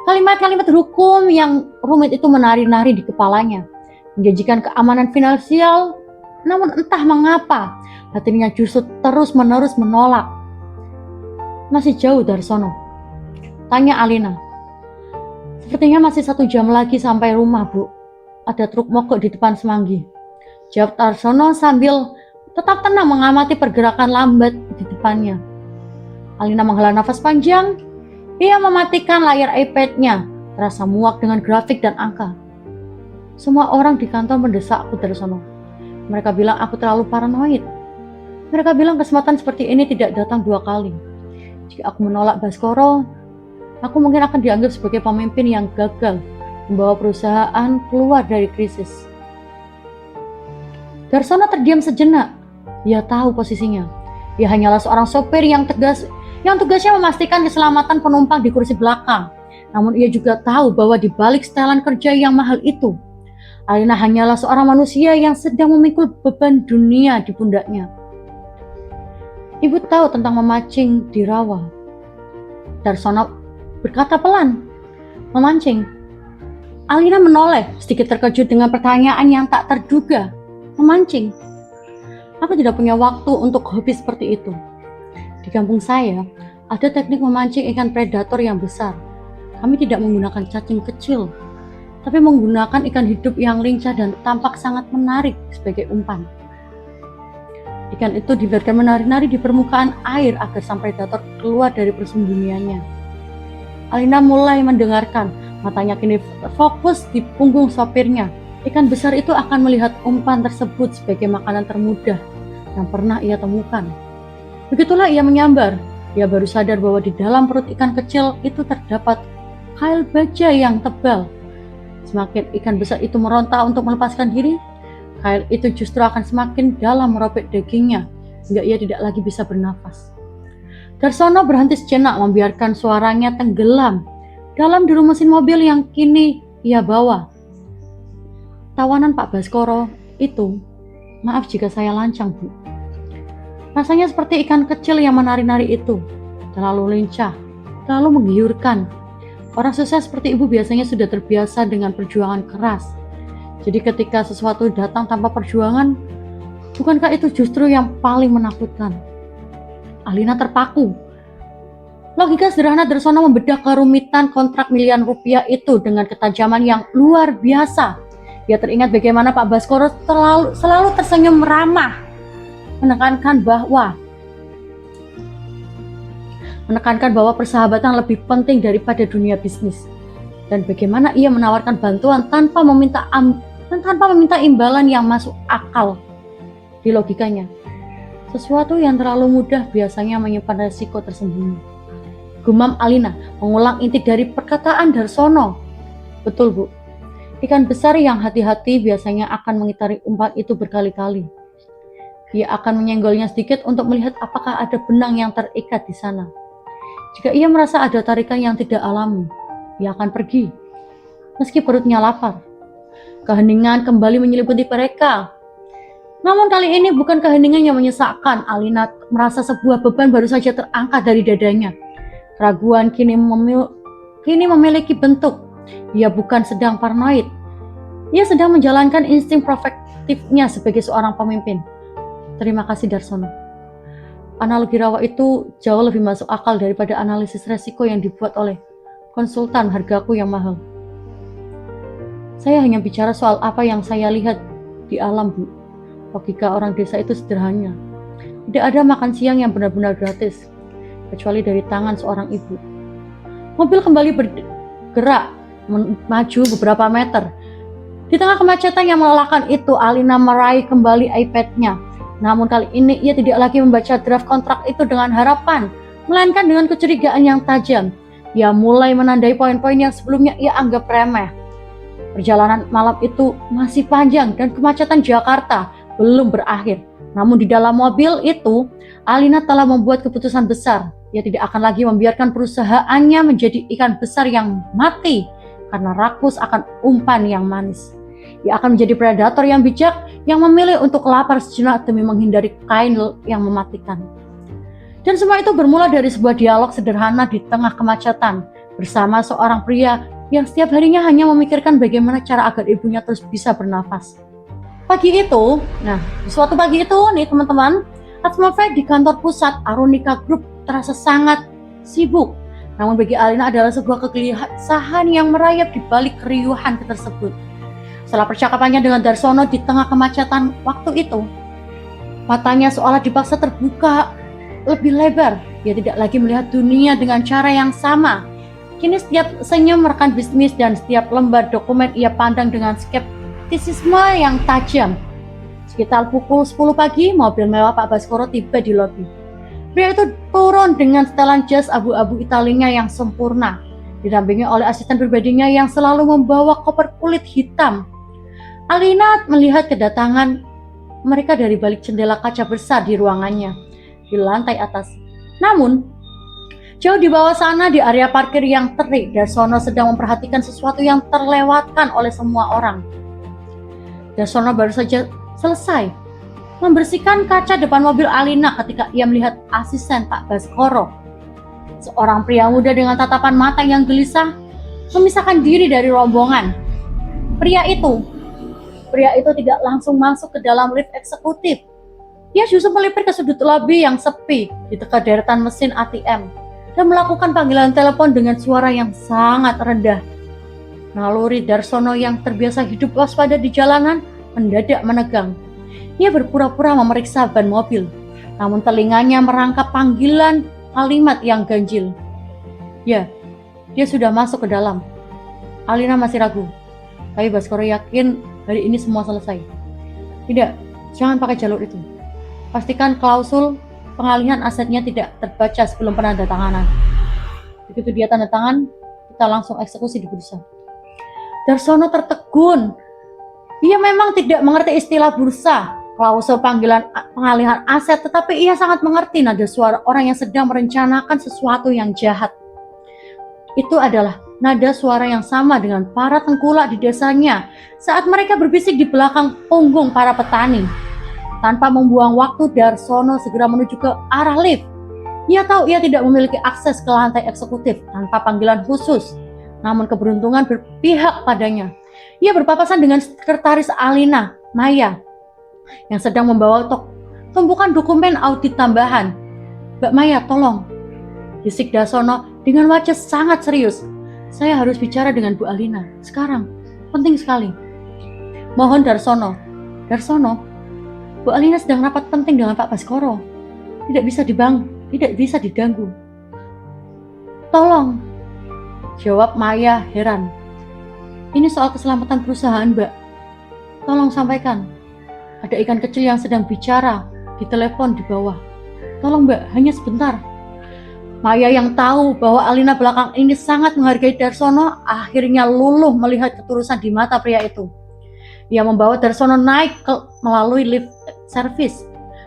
Kalimat-kalimat hukum yang rumit itu menari-nari di kepalanya, menjanjikan keamanan finansial, namun entah mengapa hatinya justru terus-menerus menolak. Masih jauh Darsono? Tanya Alina. Sepertinya masih 1 jam lagi sampai rumah, Bu. Ada truk mogok di depan Semanggi. Jawab Darsono sambil tetap tenang mengamati pergerakan lambat di depannya. Alina menghela nafas panjang. Ia mematikan layar iPad-nya, terasa muak dengan grafik dan angka. Semua orang di kantor mendesakku Darsono. Mereka bilang aku terlalu paranoid. Mereka bilang kesempatan seperti ini tidak datang 2 kali. Jika aku menolak Baskoro, aku mungkin akan dianggap sebagai pemimpin yang gagal membawa perusahaan keluar dari krisis. Darsono terdiam sejenak. Ia tahu posisinya. Ia hanyalah seorang sopir yang tugasnya memastikan keselamatan penumpang di kursi belakang. Namun ia juga tahu bahwa di balik setelan kerja yang mahal itu, Alina hanyalah seorang manusia yang sedang memikul beban dunia di pundaknya. Ibu tahu tentang memancing di rawa. Darsono berkata pelan. Memancing. Alina menoleh, sedikit terkejut dengan pertanyaan yang tak terduga. Memancing. Aku tidak punya waktu untuk hobi seperti itu. Di kampung saya, ada teknik memancing ikan predator yang besar. Kami tidak menggunakan cacing kecil, tapi menggunakan ikan hidup yang lincah dan tampak sangat menarik sebagai umpan. Ikan itu dibiarkan menari-nari di permukaan air agar sang predator keluar dari persembunyiannya. Alina mulai mendengarkan, matanya kini fokus di punggung sopirnya. Ikan besar itu akan melihat umpan tersebut sebagai makanan termudah yang pernah ia temukan. Begitulah ia menyambar. Ia baru sadar bahwa di dalam perut ikan kecil itu terdapat kail baja yang tebal. Semakin ikan besar itu meronta untuk melepaskan diri, kail itu justru akan semakin dalam merobek dagingnya hingga ia tidak lagi bisa bernafas. Darsono berhenti sejenak membiarkan suaranya tenggelam dalam deru mesin mobil yang kini ia bawa. Tawanan Pak Baskoro itu, maaf jika saya lancang, Bu. Rasanya seperti ikan kecil yang menari-nari itu, terlalu lincah, terlalu menggiurkan. Orang sukses seperti Ibu biasanya sudah terbiasa dengan perjuangan keras. Jadi ketika sesuatu datang tanpa perjuangan, bukankah itu justru yang paling menakutkan? Alina terpaku. Logika sederhana Darsono membedah kerumitan kontrak miliaran rupiah itu dengan ketajaman yang luar biasa. Ia teringat bagaimana Pak Baskoro selalu tersenyum ramah, menekankan bahwa persahabatan lebih penting daripada dunia bisnis, dan bagaimana ia menawarkan bantuan tanpa meminta imbalan yang masuk akal di logikanya. Sesuatu yang terlalu mudah biasanya menyimpan resiko tersembunyi. Gumam Alina mengulang inti dari perkataan Darsono. Betul, Bu. Ikan besar yang hati-hati biasanya akan mengitari umpan itu berkali-kali. Ia akan menyenggolnya sedikit untuk melihat apakah ada benang yang terikat di sana. Jika ia merasa ada tarikan yang tidak alami, ia akan pergi. Meski perutnya lapar. Keheningan kembali menyelimuti mereka. Namun kali ini bukan keheningan yang menyesakkan. Alina merasa sebuah beban baru saja terangkat dari dadanya. Keraguan kini memiliki bentuk. Ia bukan sedang paranoid. Ia sedang menjalankan insting protektifnya sebagai seorang pemimpin. Terima kasih Darsono. Analogi rawa itu jauh lebih masuk akal daripada analisis resiko yang dibuat oleh konsultan hargaku yang mahal. Saya hanya bicara soal apa yang saya lihat di alam, Bu. Logika orang desa itu sederhana. Tidak ada makan siang yang benar-benar gratis, kecuali dari tangan seorang ibu. Mobil kembali bergerak, maju beberapa meter. Di tengah kemacetan yang melelahkan itu, Alina meraih kembali iPad-nya. Namun kali ini ia tidak lagi membaca draft kontrak itu dengan harapan, melainkan dengan kecurigaan yang tajam. Ia mulai menandai poin-poin yang sebelumnya ia anggap remeh. Perjalanan malam itu masih panjang dan kemacetan Jakarta belum berakhir. Namun di dalam mobil itu, Alina telah membuat keputusan besar. Ia tidak akan lagi membiarkan perusahaannya menjadi ikan besar yang mati karena rakus akan umpan yang manis. Ia akan menjadi predator yang bijak yang memilih untuk lapar sejenak demi menghindari kain yang mematikan. Dan semua itu bermula dari sebuah dialog sederhana di tengah kemacetan bersama seorang pria yang setiap harinya hanya memikirkan bagaimana cara agar ibunya terus bisa bernafas. Suatu pagi itu nih teman-teman, atmosfer di kantor pusat Arunika Group terasa sangat sibuk. Namun bagi Alina adalah sebuah kegelisahan yang merayap di balik keriuhan tersebut. Setelah percakapannya dengan Darsono di tengah kemacetan waktu itu, matanya seolah dipaksa terbuka lebih lebar. Ia tidak lagi melihat dunia dengan cara yang sama. Kini setiap senyum rekan bisnis dan setiap lembar dokumen ia pandang dengan skeptisisme yang tajam. Sekitar pukul 10 pagi, mobil mewah Pak Baskoro tiba di lobi. Pria itu turun dengan setelan jas abu-abu Italinya yang sempurna, didampingi oleh asisten pribadinya yang selalu membawa koper kulit hitam. Alina melihat kedatangan mereka dari balik jendela kaca besar di ruangannya, di lantai atas. Namun, jauh di bawah sana di area parkir yang terik, Darsono sedang memperhatikan sesuatu yang terlewatkan oleh semua orang. Darsono baru saja selesai membersihkan kaca depan mobil Alina ketika ia melihat asisten Pak Baskoro. Seorang pria muda dengan tatapan mata yang gelisah memisahkan diri dari rombongan. Pria itu tidak langsung masuk ke dalam lift eksekutif. Ia justru melipir ke sudut lobi yang sepi di dekat deretan mesin ATM dan melakukan panggilan telepon dengan suara yang sangat rendah. Naluri Darsono yang terbiasa hidup waspada di jalanan mendadak menegang. Ia berpura-pura memeriksa ban mobil, namun telinganya merangkap panggilan kalimat yang ganjil. Ya, dia sudah masuk ke dalam. Alina masih ragu, tapi Baskoro yakin hari ini semua selesai. Tidak, jangan pakai jalur itu. Pastikan klausul pengalihan asetnya tidak terbaca sebelum penandatanganan. Begitu dia tanda tangan, kita langsung eksekusi di bursa. Darsono tertegun. Ia memang tidak mengerti istilah bursa, klausul pengalihan aset, tetapi ia sangat mengerti nada suara orang yang sedang merencanakan sesuatu yang jahat. Itu adalah nada suara yang sama dengan para tengkulak di desanya saat mereka berbisik di belakang punggung para petani. Tanpa membuang waktu, Darsono segera menuju ke arah lift. Ia tahu ia tidak memiliki akses ke lantai eksekutif tanpa panggilan khusus, namun keberuntungan berpihak padanya. Ia berpapasan dengan sekretaris Alina, Maya, yang sedang membawa tumpukan dokumen audit tambahan. "Mbak Maya, tolong," bisik Darsono dengan wajah sangat serius. "Saya harus bicara dengan Bu Alina sekarang, penting sekali." "Mohon Darsono." "Darsono, Bu Alina sedang rapat penting dengan Pak Baskoro. Tidak bisa diganggu." "Tolong," jawab Maya heran. "Ini soal keselamatan perusahaan, Mbak. Tolong sampaikan. Ada ikan kecil yang sedang bicara ditelepon di bawah. Tolong Mbak, hanya sebentar. Maya yang tahu bahwa Alina belakang ini sangat menghargai Darsono akhirnya luluh melihat ketulusan di mata pria itu. Ia membawa Darsono naik melalui lift service.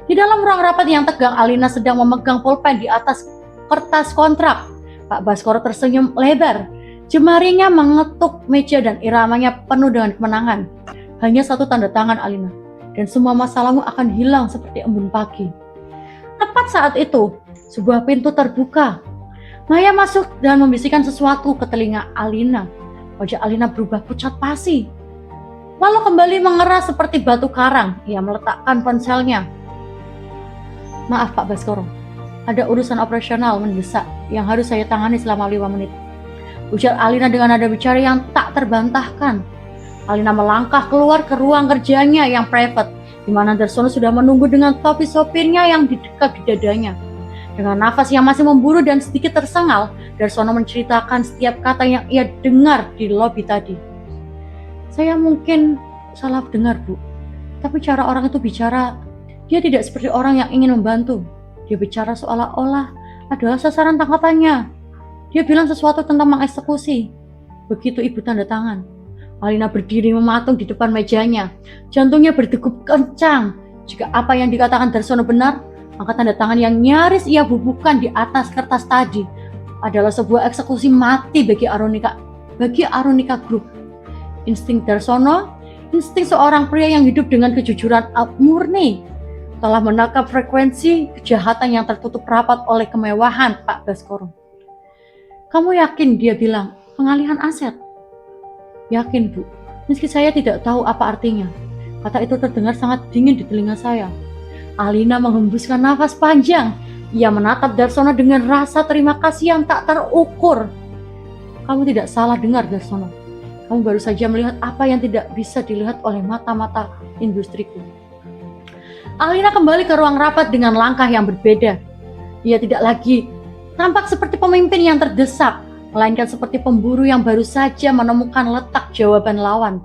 Di dalam ruang rapat yang tegang, Alina sedang memegang pulpen di atas kertas kontrak. Pak Baskoro tersenyum lebar. Jemarinya mengetuk meja dan iramanya penuh dengan kemenangan. Hanya satu tanda tangan Alina, dan semua masalahmu akan hilang seperti embun pagi. Tepat saat itu, sebuah pintu terbuka. Maya masuk dan membisikkan sesuatu ke telinga Alina. Wajah Alina berubah pucat pasi, lalu kembali mengeras seperti batu karang. Ia meletakkan ponselnya. Maaf Pak Baskoro, ada urusan operasional mendesak yang harus saya tangani selama 5 menit. Ujar Alina dengan nada bicara yang tak terbantahkan. Alina melangkah keluar ke ruang kerjanya yang private, di mana Darsono sudah menunggu dengan topi sopirnya yang didekap di dadanya. Dengan nafas yang masih memburu dan sedikit tersengal, Darsono menceritakan setiap kata yang ia dengar di lobi tadi. Saya mungkin salah dengar Bu, tapi cara orang itu bicara, dia tidak seperti orang yang ingin membantu. Dia bicara seolah-olah adalah sasaran tangkapannya. Dia bilang sesuatu tentang mengeksekusi. Begitu ibu tanda tangan, Alina berdiri mematung di depan mejanya. Jantungnya berdegup kencang. Jika apa yang dikatakan Darsono benar, maka tanda tangan yang nyaris ia bubuhkan di atas kertas tadi adalah sebuah eksekusi mati bagi Arunika Group. Insting Darsono, insting seorang pria yang hidup dengan kejujuran murni, telah menangkap frekuensi kejahatan yang tertutup rapat oleh kemewahan Pak Baskoro. Kamu yakin, dia bilang, pengalihan aset? Yakin Bu, meski saya tidak tahu apa artinya. Kata itu terdengar sangat dingin di telinga saya. Alina menghembuskan nafas panjang. Ia menatap Darsono dengan rasa terima kasih yang tak terukur. Kamu tidak salah dengar Darsono. Kamu baru saja melihat apa yang tidak bisa dilihat oleh mata-mata industriku. Alina kembali ke ruang rapat dengan langkah yang berbeda. Ia tidak lagi tampak seperti pemimpin yang terdesak, melainkan seperti pemburu yang baru saja menemukan letak jawaban lawan.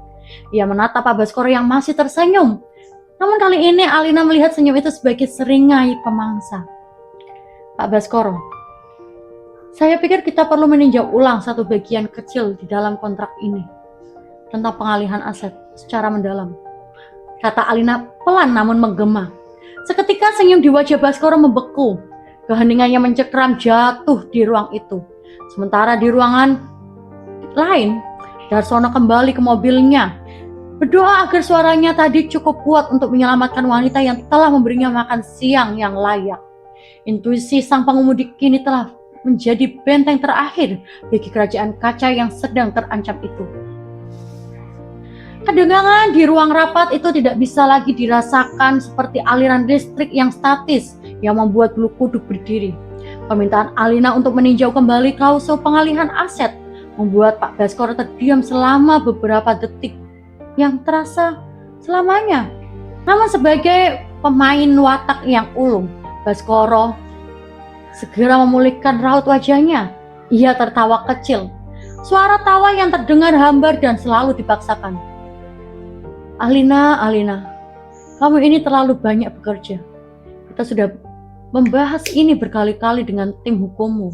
Ia menatap Pak Baskoro yang masih tersenyum. Namun kali ini Alina melihat senyum itu sebagai seringai pemangsa. Pak Baskoro, saya pikir kita perlu meninjau ulang satu bagian kecil di dalam kontrak ini tentang pengalihan aset secara mendalam. Kata Alina pelan namun menggema. Seketika senyum di wajah Baskoro membeku. Keheningannya mencekram jatuh di ruang itu. Sementara di ruangan lain, Darsono kembali ke mobilnya. Berdoa agar suaranya tadi cukup kuat untuk menyelamatkan wanita yang telah memberinya makan siang yang layak. Intuisi sang pengemudi kini telah menjadi benteng terakhir bagi kerajaan kaca yang sedang terancam itu. Kedengaran di ruang rapat itu tidak bisa lagi dirasakan seperti aliran listrik yang statis yang membuat bulu kuduk berdiri. Permintaan Alina untuk meninjau kembali klausul pengalihan aset membuat Pak Baskoro terdiam selama beberapa detik yang terasa selamanya. Namun sebagai pemain watak yang ulung, Baskoro segera memulihkan raut wajahnya. Ia tertawa kecil. Suara tawa yang terdengar hambar dan selalu dipaksakan. Alina, kamu ini terlalu banyak bekerja. Kita sudah membahas ini berkali-kali dengan tim hukummu.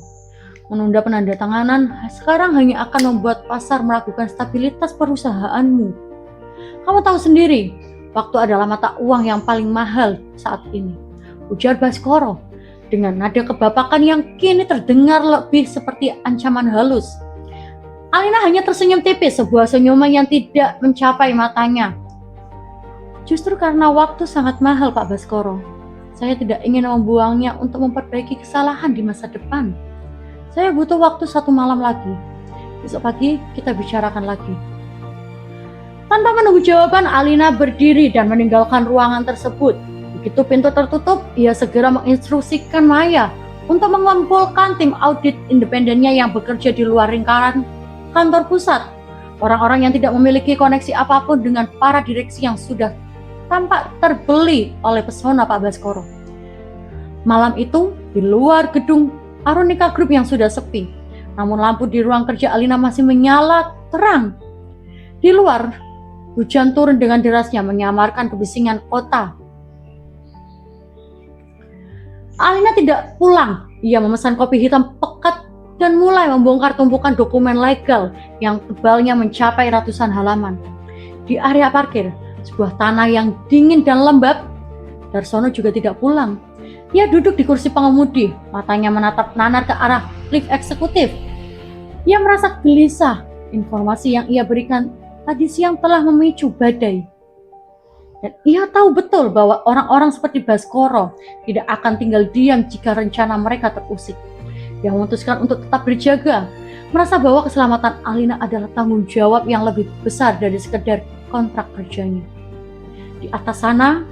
Menunda penandatanganan sekarang hanya akan membuat pasar meragukan stabilitas perusahaanmu. Kamu tahu sendiri, waktu adalah mata uang yang paling mahal saat ini, ujar Baskoro dengan nada kebapakan yang kini terdengar lebih seperti ancaman halus. Alina hanya tersenyum tipis, sebuah senyuman yang tidak mencapai matanya. Justru karena waktu sangat mahal Pak Baskoro, saya tidak ingin membuangnya untuk memperbaiki kesalahan di masa depan. Saya butuh waktu 1 malam lagi. Besok pagi kita bicarakan lagi. Tanpa menunggu jawaban, Alina berdiri dan meninggalkan ruangan tersebut. Begitu pintu tertutup, ia segera menginstruksikan Maya untuk mengumpulkan tim audit independennya yang bekerja di luar lingkaran kantor pusat. Orang-orang yang tidak memiliki koneksi apapun dengan para direksi yang sudah tampak terbeli oleh pesona Pak Baskoro. Malam itu, di luar gedung Arunika Group yang sudah sepi, namun lampu di ruang kerja Alina masih menyala terang. Di luar, hujan turun dengan derasnya menyamarkan kebisingan kota. Alina tidak pulang. Ia memesan kopi hitam pekat dan mulai membongkar tumpukan dokumen legal yang tebalnya mencapai ratusan halaman. Di area parkir, sebuah tanah yang dingin dan lembab, Darsono juga tidak pulang. Ia duduk di kursi pengemudi, matanya menatap nanar ke arah lift eksekutif. Ia merasa gelisah. Informasi yang ia berikan tadi siang telah memicu badai. Dan ia tahu betul bahwa orang-orang seperti Baskoro tidak akan tinggal diam jika rencana mereka terusik. Dia memutuskan untuk tetap berjaga, merasa bahwa keselamatan Alina adalah tanggung jawab yang lebih besar dari sekedar kontrak kerjanya. Di atas sana,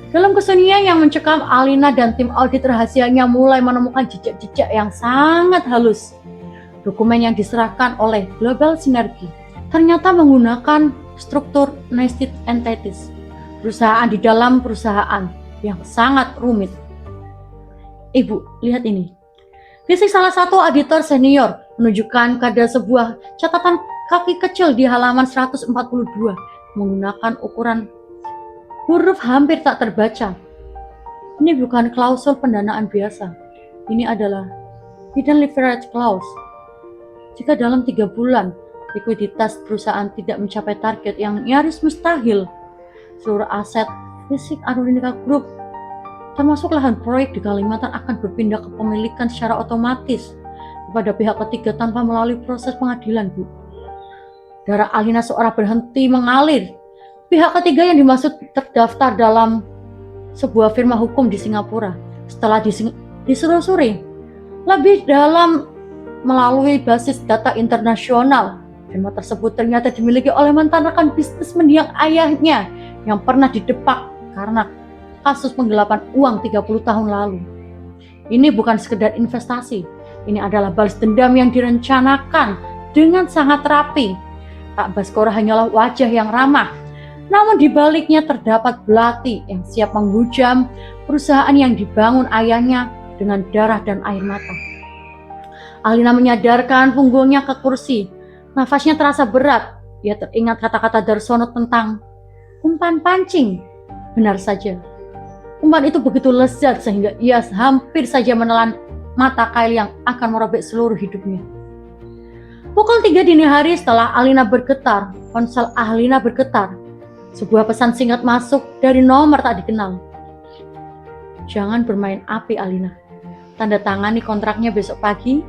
dalam kesunyian yang mencekam, Alina dan tim audit rahasianya mulai menemukan jejak-jejak yang sangat halus. Dokumen yang diserahkan oleh Global Synergy ternyata menggunakan struktur nested entities, perusahaan di dalam perusahaan yang sangat rumit. Ibu, lihat ini. Bisik salah satu auditor senior menunjukkan pada sebuah catatan kaki kecil di halaman 142 menggunakan ukuran huruf hampir tak terbaca. Ini bukan klausul pendanaan biasa. Ini adalah hidden leverage clause. Jika dalam 3 bulan likuiditas perusahaan tidak mencapai target yang nyaris mustahil, seluruh aset Bisik Anugrah Group termasuk lahan proyek di Kalimantan akan berpindah ke pemilikan secara otomatis kepada pihak ketiga tanpa melalui proses pengadilan, Bu. Darah Alina seorang berhenti mengalir. Pihak ketiga yang dimaksud terdaftar dalam sebuah firma hukum di Singapura. Setelah diselusuri lebih dalam melalui basis data internasional, firma tersebut ternyata dimiliki oleh mantan rekan bisnis mendiang ayahnya yang pernah didepak karena kasus penggelapan uang 30 tahun lalu. Ini bukan sekedar investasi, ini adalah balas dendam yang direncanakan dengan sangat rapi. Pak Baskoro hanyalah wajah yang ramah, namun di baliknya terdapat belati yang siap menghujam perusahaan yang dibangun ayahnya dengan darah dan air mata. Alina menyadarkan punggungnya ke kursi. Nafasnya terasa berat. Ia teringat kata-kata Darsono tentang umpan pancing. Benar saja. Umpan itu begitu lezat sehingga ia hampir saja menelan mata Kyle yang akan merobek seluruh hidupnya. Pukul 3 dini hari setelah Alina bergetar, ponsel Alina bergetar. Sebuah pesan singkat masuk dari nomor tak dikenal. Jangan bermain api, Alina. Tanda tangani kontraknya besok pagi,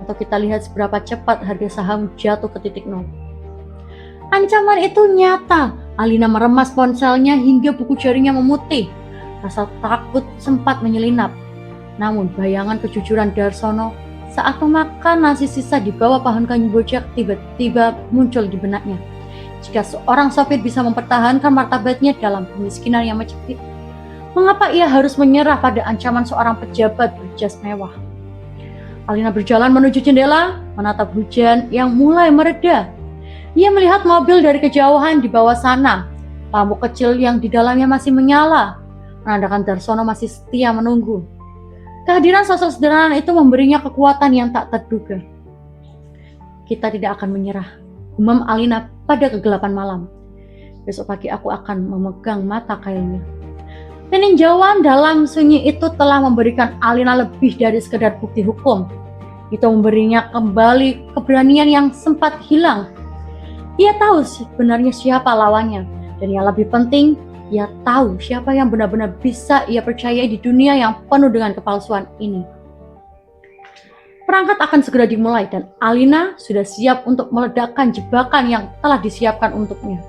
atau kita lihat seberapa cepat harga saham jatuh ke titik nol. Ancaman itu nyata. Alina meremas ponselnya hingga buku jarinya memutih. Rasa takut sempat menyelinap. Namun bayangan kejujuran Darsono saat memakan nasi sisa di bawah pohon kayu bojak tiba-tiba muncul di benaknya. Jika seorang sopir bisa mempertahankan martabatnya dalam kemiskinan yang mencekik, mengapa ia harus menyerah pada ancaman seorang pejabat berjas mewah? Alina berjalan menuju jendela, menatap hujan yang mulai mereda. Ia melihat mobil dari kejauhan di bawah sana. Lampu kecil yang di dalamnya masih menyala, menandakan Darsono masih setia menunggu. Kehadiran sosok sederhana itu memberinya kekuatan yang tak terduga. Kita tidak akan menyerah, gumam Alina pada kegelapan malam. Besok pagi aku akan memegang mata Kyle-nya. Peninjauan dalam sunyi itu telah memberikan Alina lebih dari sekedar bukti hukum. Itu memberinya kembali keberanian yang sempat hilang. Ia tahu sebenarnya siapa lawannya, dan yang lebih penting, ia tahu siapa yang benar-benar bisa ia percayai di dunia yang penuh dengan kepalsuan ini. Perangkat akan segera dimulai dan Alina sudah siap untuk meledakkan jebakan yang telah disiapkan untuknya.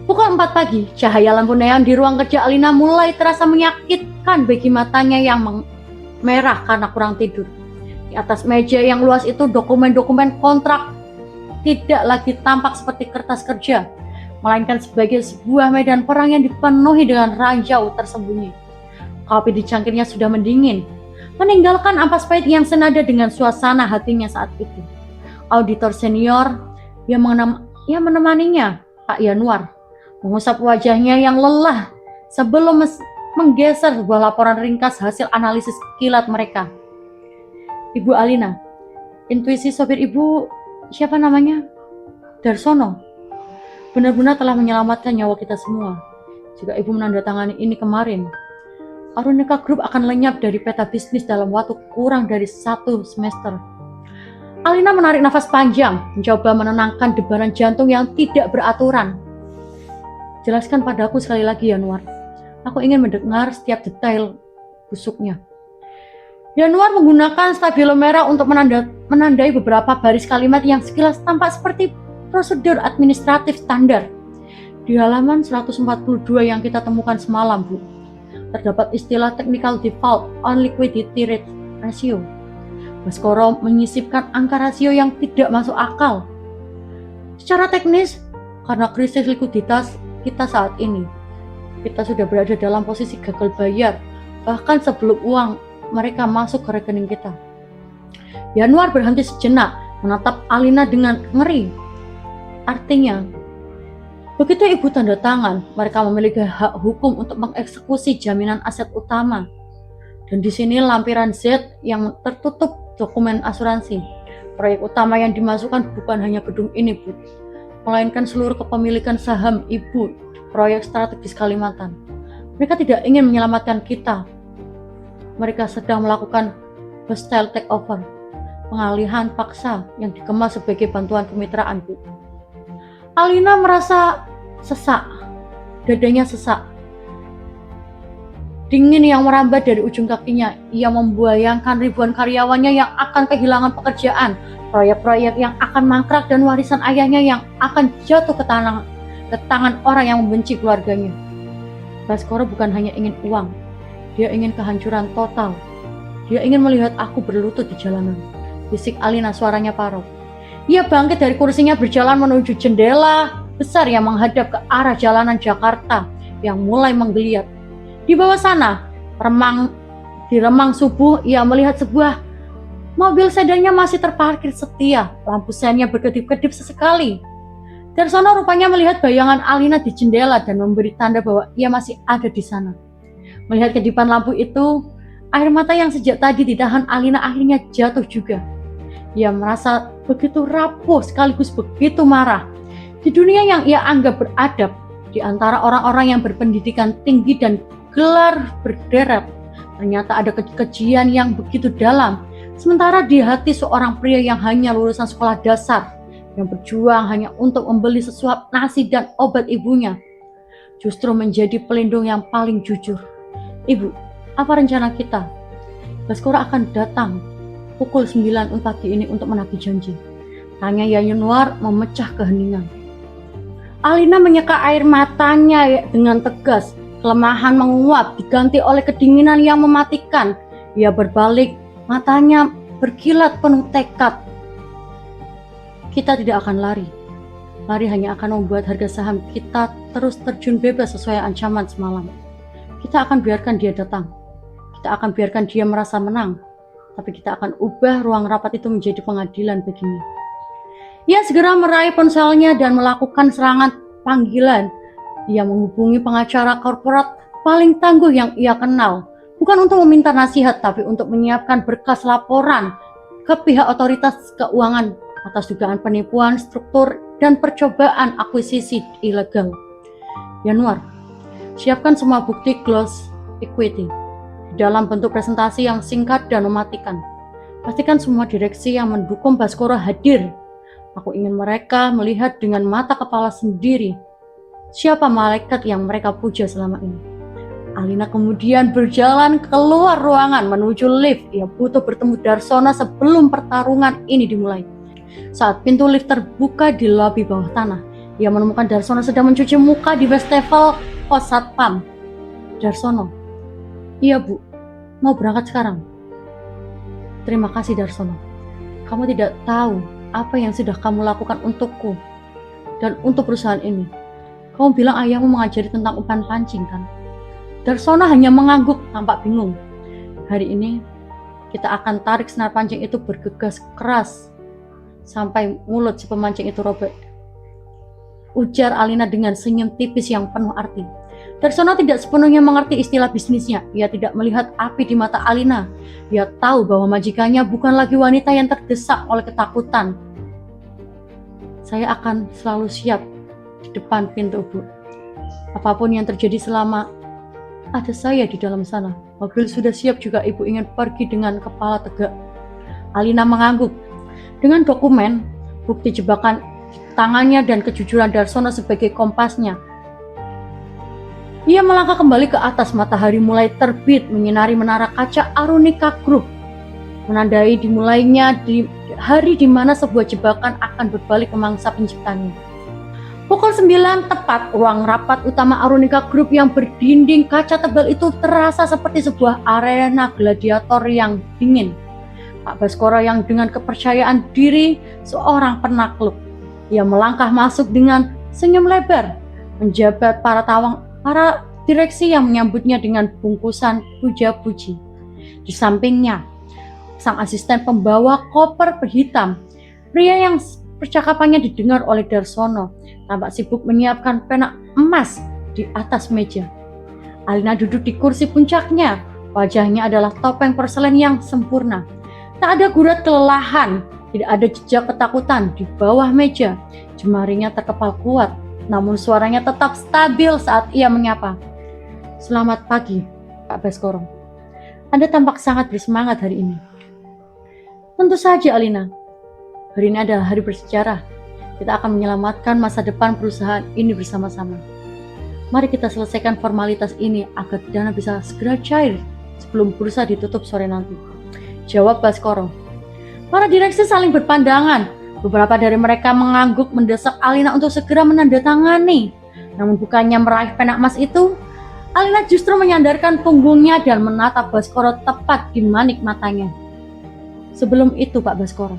Pukul 4 pagi, cahaya lampu neon di ruang kerja Alina mulai terasa menyakitkan bagi matanya yang merah karena kurang tidur. Di atas meja yang luas itu dokumen-dokumen kontrak tidak lagi tampak seperti kertas kerja, melainkan sebagai sebuah medan perang yang dipenuhi dengan ranjau tersembunyi. Kopi di cangkirnya sudah mendingin, meninggalkan ampas pahit yang senada dengan suasana hatinya saat itu. Auditor senior yang menemaninya, Pak Yanuar, mengusap wajahnya yang lelah sebelum menggeser sebuah laporan ringkas hasil analisis kilat mereka. Ibu Alina, intuisi sopir ibu, siapa namanya? Darsono. Benar-benar telah menyelamatkan nyawa kita semua. Jika ibu menandatangani ini kemarin, Arunika Group akan lenyap dari peta bisnis dalam waktu kurang dari 1 semester. Alina menarik nafas panjang, mencoba menenangkan debaran jantung yang tidak beraturan. Jelaskan padaku sekali lagi, Yanuar. Aku ingin mendengar setiap detail busuknya. Yanuar menggunakan stabilo merah untuk menandai beberapa baris kalimat yang sekilas tampak seperti prosedur administratif standar. Di halaman 142 yang kita temukan semalam, Bu, terdapat istilah technical default on liquidity rate ratio. Baskoro menyisipkan angka rasio yang tidak masuk akal. Secara teknis, karena krisis likuiditas kita saat ini, kita sudah berada dalam posisi gagal bayar, bahkan sebelum uang mereka masuk ke rekening kita. Yanuar berhenti sejenak, menatap Alina dengan ngeri. Artinya, begitu ibu tanda tangan, mereka memiliki hak hukum untuk mengeksekusi jaminan aset utama. Dan di sini lampiran Z yang tertutup dokumen asuransi. Proyek utama yang dimasukkan bukan hanya gedung ini, Bu, melainkan seluruh kepemilikan saham ibu proyek strategis Kalimantan. Mereka tidak ingin menyelamatkan kita. Mereka sedang melakukan hostile takeover, pengalihan paksa yang dikemas sebagai bantuan kemitraan, Bu. Alina merasa sesak, dadanya sesak. Dingin yang merambat dari ujung kakinya. Ia membayangkan ribuan karyawannya yang akan kehilangan pekerjaan, proyek-proyek yang akan mangkrak, dan warisan ayahnya yang akan jatuh ke tangan orang yang membenci keluarganya. Baskoro bukan hanya ingin uang, dia ingin kehancuran total. Dia ingin melihat aku berlutut di jalanan. Bisik Alina, suaranya parau. Ia bangkit dari kursinya, berjalan menuju jendela besar yang menghadap ke arah jalanan Jakarta yang mulai menggeliat. Di bawah sana, di remang subuh, ia melihat sebuah mobil sedannya masih terparkir setia. Lampu sennya berkedip-kedip sesekali. Darsono rupanya melihat bayangan Alina di jendela dan memberi tanda bahwa ia masih ada di sana. Melihat kedipan lampu itu, air mata yang sejak tadi ditahan Alina akhirnya jatuh juga. Ia merasa begitu rapuh sekaligus begitu marah. Di dunia yang ia anggap beradab, di antara orang-orang yang berpendidikan tinggi dan gelar berderet, ternyata ada kekejian yang begitu dalam. Sementara di hati seorang pria yang hanya lulusan sekolah dasar, yang berjuang hanya untuk membeli sesuap nasi dan obat ibunya, justru menjadi pelindung yang paling jujur. Ibu, apa rencana kita? Baskoro akan datang pukul 9 pagi ini untuk menagih janji. Tanya Yanuar memecah keheningan. Alina menyeka air matanya dengan tegas. Kelemahan menguap diganti oleh kedinginan yang mematikan. Ia berbalik, matanya berkilat penuh tekad. Kita tidak akan lari. Lari hanya akan membuat harga saham kita terus terjun bebas sesuai ancaman semalam. Kita akan biarkan dia datang. Kita akan biarkan dia merasa menang. Tapi kita akan ubah ruang rapat itu menjadi pengadilan baginya. Ia segera meraih ponselnya dan melakukan serangan panggilan. Ia menghubungi pengacara korporat paling tangguh yang ia kenal. Bukan untuk meminta nasihat, tapi untuk menyiapkan berkas laporan ke pihak otoritas keuangan atas dugaan penipuan struktur dan percobaan akuisisi ilegal. Yanuar, siapkan semua bukti close equity dalam bentuk presentasi yang singkat dan mematikan. Pastikan semua direksi yang mendukung Baskoro hadir. Aku ingin mereka melihat dengan mata kepala sendiri siapa malaikat yang mereka puja selama ini. Alina kemudian berjalan keluar ruangan menuju lift. Ia butuh bertemu Darsono sebelum pertarungan ini dimulai. Saat pintu lift terbuka di lobi bawah tanah, ia menemukan Darsono sedang mencuci muka di wastafel pos satpam. Darsono, iya Bu, mau berangkat sekarang. Terima kasih Darsono. Kamu tidak tahu apa yang sudah kamu lakukan untukku dan untuk perusahaan ini. Kamu bilang ayahmu mengajari tentang umpan pancing kan? Darsono hanya mengangguk tampak bingung. Hari ini kita akan tarik senar pancing itu bergegas keras sampai mulut si pemancing itu robek. Ujar Alina dengan senyum tipis yang penuh arti. Darsono tidak sepenuhnya mengerti istilah bisnisnya. Ia tidak melihat api di mata Alina. Ia tahu bahwa majikannya bukan lagi wanita yang terdesak oleh ketakutan. Saya akan selalu siap di depan pintu, Bu. Apapun yang terjadi selama ada saya di dalam sana. Mobil sudah siap jika ibu ingin pergi dengan kepala tegak. Alina mengangguk. Dengan dokumen, bukti jebakan di tangannya dan kejujuran Darsono sebagai kompasnya, ia melangkah kembali ke atas. Matahari mulai terbit menyinari menara kaca Arunika Group, menandai dimulainya di hari di mana sebuah jebakan akan berbalik ke mangsa penciptanya. Pukul 9 tepat, ruang rapat utama Arunika Group yang berdinding kaca tebal itu terasa seperti sebuah arena gladiator yang dingin. Pak Baskoro yang dengan kepercayaan diri seorang penakluk, ia melangkah masuk dengan senyum lebar, menjabat para direksi yang menyambutnya dengan bungkusan puja-puji. Di sampingnya, sang asisten pembawa koper berhitam, pria yang percakapannya didengar oleh Darsono, tampak sibuk menyiapkan pena emas di atas meja. Alina duduk di kursi puncaknya, wajahnya adalah topeng porselen yang sempurna. Tak ada gurat kelelahan, tidak ada jejak ketakutan di bawah meja. Jemarinya terkepal kuat, namun suaranya tetap stabil saat ia menyapa. Selamat pagi, Pak Baskoro. Anda tampak sangat bersemangat hari ini. Tentu saja, Alina. Hari ini adalah hari bersejarah. Kita akan menyelamatkan masa depan perusahaan ini bersama-sama. Mari kita selesaikan formalitas ini agar dana bisa segera cair sebelum bursa ditutup sore nanti. Jawab Baskoro. Para direksi saling berpandangan. Beberapa dari mereka mengangguk mendesak Alina untuk segera menandatangani. Namun bukannya meraih pena emas itu, Alina justru menyandarkan punggungnya dan menatap Baskoro tepat di manik matanya. Sebelum itu, Pak Baskoro,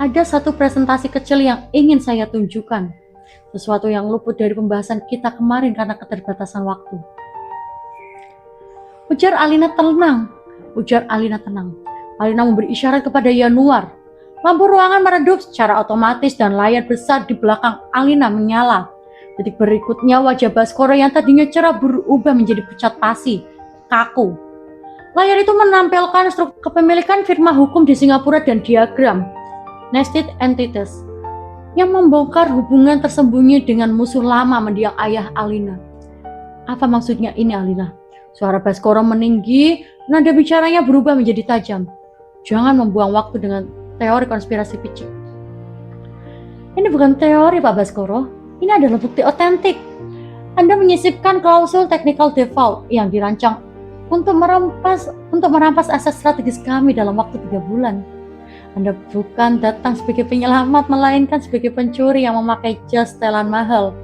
ada satu presentasi kecil yang ingin saya tunjukkan. Sesuatu yang luput dari pembahasan kita kemarin karena keterbatasan waktu. Ujar Alina tenang. Alina memberi isyarat kepada Yanuar. Lampu ruangan meredup secara otomatis dan layar besar di belakang Alina menyala. Detik berikutnya wajah Baskoro yang tadinya cerah berubah menjadi pucat pasi, kaku. Layar itu menampilkan struktur kepemilikan firma hukum di Singapura dan diagram nested entities yang membongkar hubungan tersembunyi dengan musuh lama mendiang ayah Alina. Apa maksudnya ini, Alina? Suara Baskoro meninggi, nada bicaranya berubah menjadi tajam. Jangan membuang waktu dengan teori konspirasi picik. Ini bukan teori, Pak Baskoro. Ini adalah bukti otentik. Anda menyisipkan klausul technical default yang dirancang untuk merampas aset strategis kami dalam waktu 3 bulan. Anda bukan datang sebagai penyelamat, melainkan sebagai pencuri yang memakai jas setelan mahal.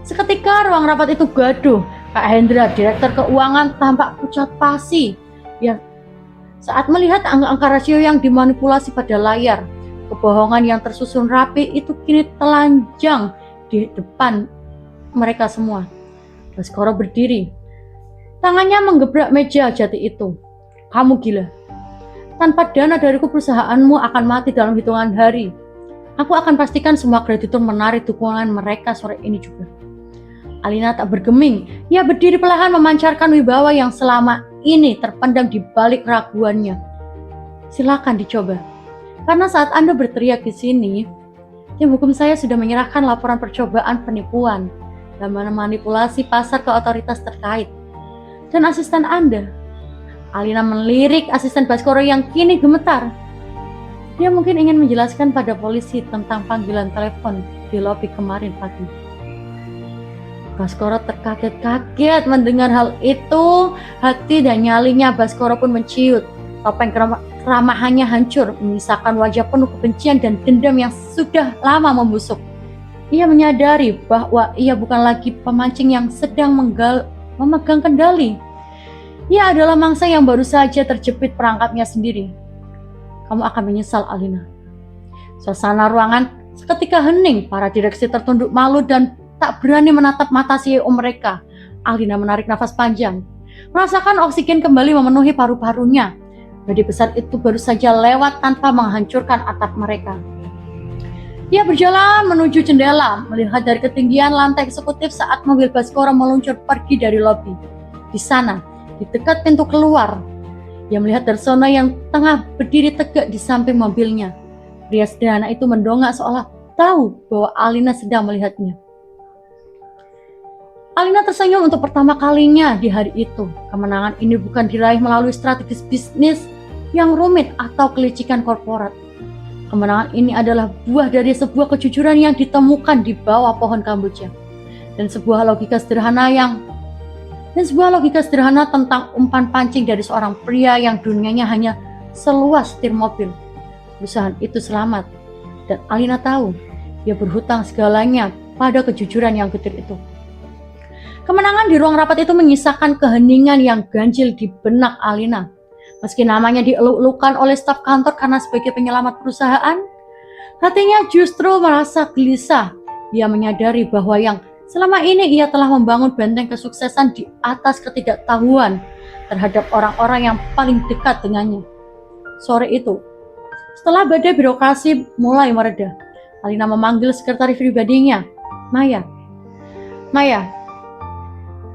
Seketika ruang rapat itu gaduh. Pak Hendra, Direktur Keuangan, tampak pucat pasi. Saat melihat angka-angka rasio yang dimanipulasi pada layar, kebohongan yang tersusun rapi itu kini telanjang di depan mereka semua. Baskoro berdiri. Tangannya menggebrak meja jati itu. Kamu gila. Tanpa dana dariku perusahaanmu akan mati dalam hitungan hari. Aku akan pastikan semua kreditur menarik dukungan mereka sore ini juga. Alina tak bergeming. Ia berdiri perlahan memancarkan wibawa yang selama ini terpendam di balik keraguannya. Silakan dicoba. Karena saat Anda berteriak di sini, tim hukum saya sudah menyerahkan laporan percobaan penipuan dan memanipulasi pasar ke otoritas terkait. Dan asisten Anda. Alina melirik asisten Baskoro yang kini gemetar. Dia mungkin ingin menjelaskan pada polisi tentang panggilan telepon di lobi kemarin pagi. Baskoro terkaget-kaget mendengar hal itu. Hati dan nyalinya Baskoro pun menciut. Topeng keramahannya hancur, menyisakan wajah penuh kebencian dan dendam yang sudah lama membusuk. Ia menyadari bahwa ia bukan lagi pemancing yang sedang memegang kendali. Ia adalah mangsa yang baru saja terjepit perangkapnya sendiri. Kamu akan menyesal, Alina. Suasana ruangan seketika hening. Para direksi tertunduk malu dan tak berani menatap mata CEO mereka. Alina menarik nafas panjang. Merasakan oksigen kembali memenuhi paru-parunya. Badai besar itu baru saja lewat tanpa menghancurkan atap mereka. Ia berjalan menuju jendela, melihat dari ketinggian lantai eksekutif saat mobil Baskoro meluncur pergi dari lobi. Di sana, di dekat pintu keluar, ia melihat Darsono yang tengah berdiri tegak di samping mobilnya. Pria sederhana itu mendongak seolah tahu bahwa Alina sedang melihatnya. Alina tersenyum untuk pertama kalinya di hari itu. Kemenangan ini bukan diraih melalui strategi bisnis yang rumit atau kelicikan korporat. Kemenangan ini adalah buah dari sebuah kejujuran yang ditemukan di bawah pohon kamboja. Dan sebuah logika sederhana tentang umpan pancing dari seorang pria yang dunianya hanya seluas setir mobil. Perusahaan itu selamat. Dan Alina tahu, dia berhutang segalanya pada kejujuran yang getir itu. Kemenangan di ruang rapat itu menyisakan keheningan yang ganjil di benak Alina. Meski namanya dieluk-elukan oleh staf kantor karena sebagai penyelamat perusahaan, hatinya justru merasa gelisah. Ia menyadari bahwa yang selama ini ia telah membangun benteng kesuksesan di atas ketidaktahuan terhadap orang-orang yang paling dekat dengannya. Sore itu, setelah badai birokrasi mulai mereda, Alina memanggil sekretaris pribadinya, Maya,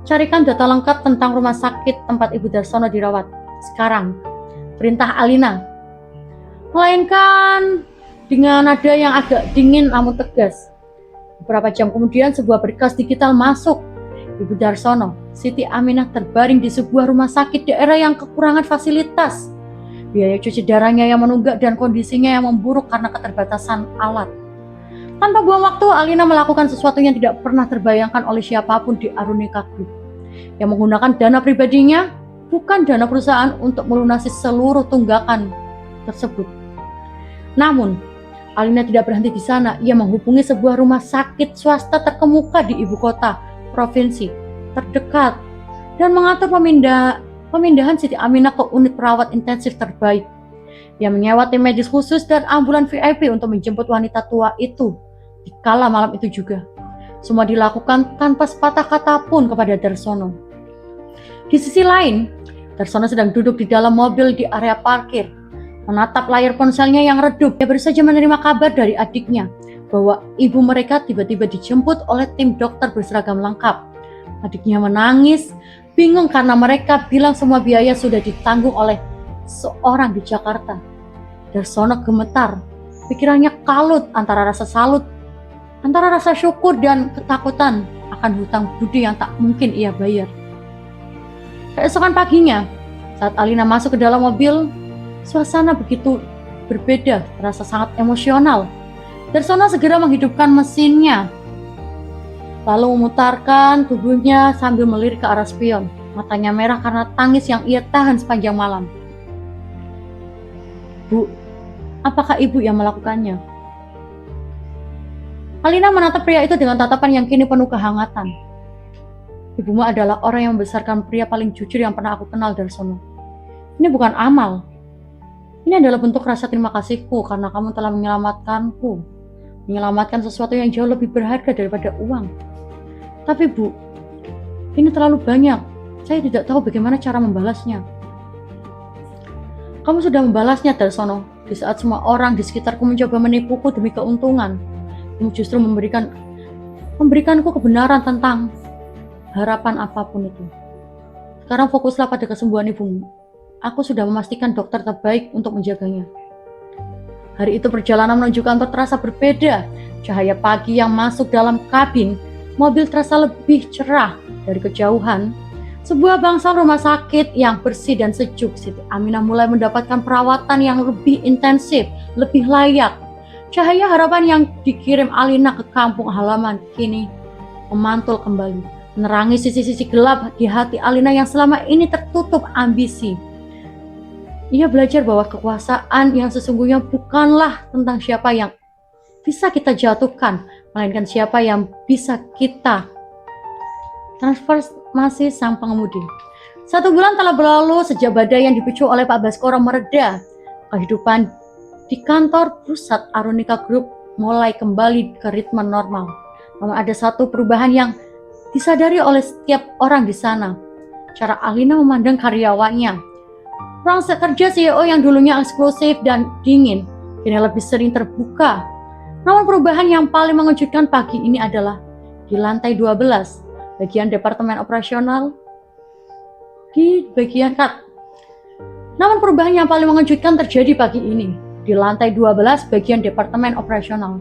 carikan data lengkap tentang rumah sakit tempat Ibu Darsono dirawat. Sekarang, perintah Alina. Melainkan dengan nada yang agak dingin namun tegas. Beberapa jam kemudian sebuah berkas digital masuk. Ibu Darsono, Siti Aminah terbaring di sebuah rumah sakit daerah yang kekurangan fasilitas. Biaya cuci darahnya yang menunggak dan kondisinya yang memburuk karena keterbatasan alat. Tanpa buang waktu, Alina melakukan sesuatu yang tidak pernah terbayangkan oleh siapapun di Arunika Group. Yang menggunakan dana pribadinya, bukan dana perusahaan untuk melunasi seluruh tunggakan tersebut. Namun, Alina tidak berhenti di sana. Ia menghubungi sebuah rumah sakit swasta terkemuka di ibu kota, provinsi terdekat, dan mengatur pemindahan Siti Aminah ke unit perawat intensif terbaik. Ia menyewa tim medis khusus dan ambulan VIP untuk menjemput wanita tua itu di kala malam itu juga. Semua dilakukan tanpa sepatah kata pun kepada Darsono. Di sisi lain, Darsono sedang duduk di dalam mobil di area parkir, menatap layar ponselnya yang redup. Dia baru saja menerima kabar dari adiknya bahwa ibu mereka tiba-tiba dijemput oleh tim dokter berseragam lengkap. Adiknya menangis, bingung karena mereka bilang semua biaya sudah ditanggung oleh seorang di Jakarta. Darsono gemetar, pikirannya kalut antara rasa syukur dan ketakutan akan hutang budi yang tak mungkin ia bayar. Keesokan paginya, saat Alina masuk ke dalam mobil, suasana begitu berbeda, terasa sangat emosional. Darsono segera menghidupkan mesinnya, lalu memutarkan tubuhnya sambil melirik ke arah spion. Matanya merah karena tangis yang ia tahan sepanjang malam. Bu, apakah ibu yang melakukannya? Alina menatap pria itu dengan tatapan yang kini penuh kehangatan. Ibumu adalah orang yang membesarkan pria paling jujur yang pernah aku kenal, Darsono. Ini bukan amal. Ini adalah bentuk rasa terima kasihku karena kamu telah menyelamatkanku. Menyelamatkan sesuatu yang jauh lebih berharga daripada uang. Tapi Bu, ini terlalu banyak. Saya tidak tahu bagaimana cara membalasnya. Kamu sudah membalasnya, Darsono. Di saat semua orang di sekitarku mencoba menipuku demi keuntungan, kamu justru memberikanku kebenaran tentang harapan apapun itu. Sekarang fokuslah pada kesembuhan ibumu. Aku sudah memastikan dokter terbaik untuk menjaganya. Hari itu perjalanan menuju kantor terasa berbeda. Cahaya pagi yang masuk dalam kabin mobil terasa lebih cerah dari kejauhan. Sebuah bangsal rumah sakit yang bersih dan sejuk. Siti Aminah mulai mendapatkan perawatan yang lebih intensif, lebih layak. Cahaya harapan yang dikirim Alina ke kampung halaman kini memantul kembali, menerangi sisi-sisi gelap di hati Alina yang selama ini tertutup ambisi. Ia belajar bahwa kekuasaan yang sesungguhnya bukanlah tentang siapa yang bisa kita jatuhkan, melainkan siapa yang bisa kita transformasi sang pengemudi. 1 bulan telah berlalu sejak badai yang dipicu oleh Pak Baskoro mereda. Kehidupan di kantor pusat Arunika Group mulai kembali ke ritme normal. Namun ada satu perubahan yang disadari oleh setiap orang di sana. Cara Alina memandang karyawannya. Ruang kerja CEO yang dulunya eksklusif dan dingin, kini lebih sering terbuka. Namun perubahan yang paling mengejutkan pagi ini adalah di lantai 12, bagian departemen operasional. Namun perubahan yang paling mengejutkan terjadi pagi ini di lantai 12, bagian departemen operasional.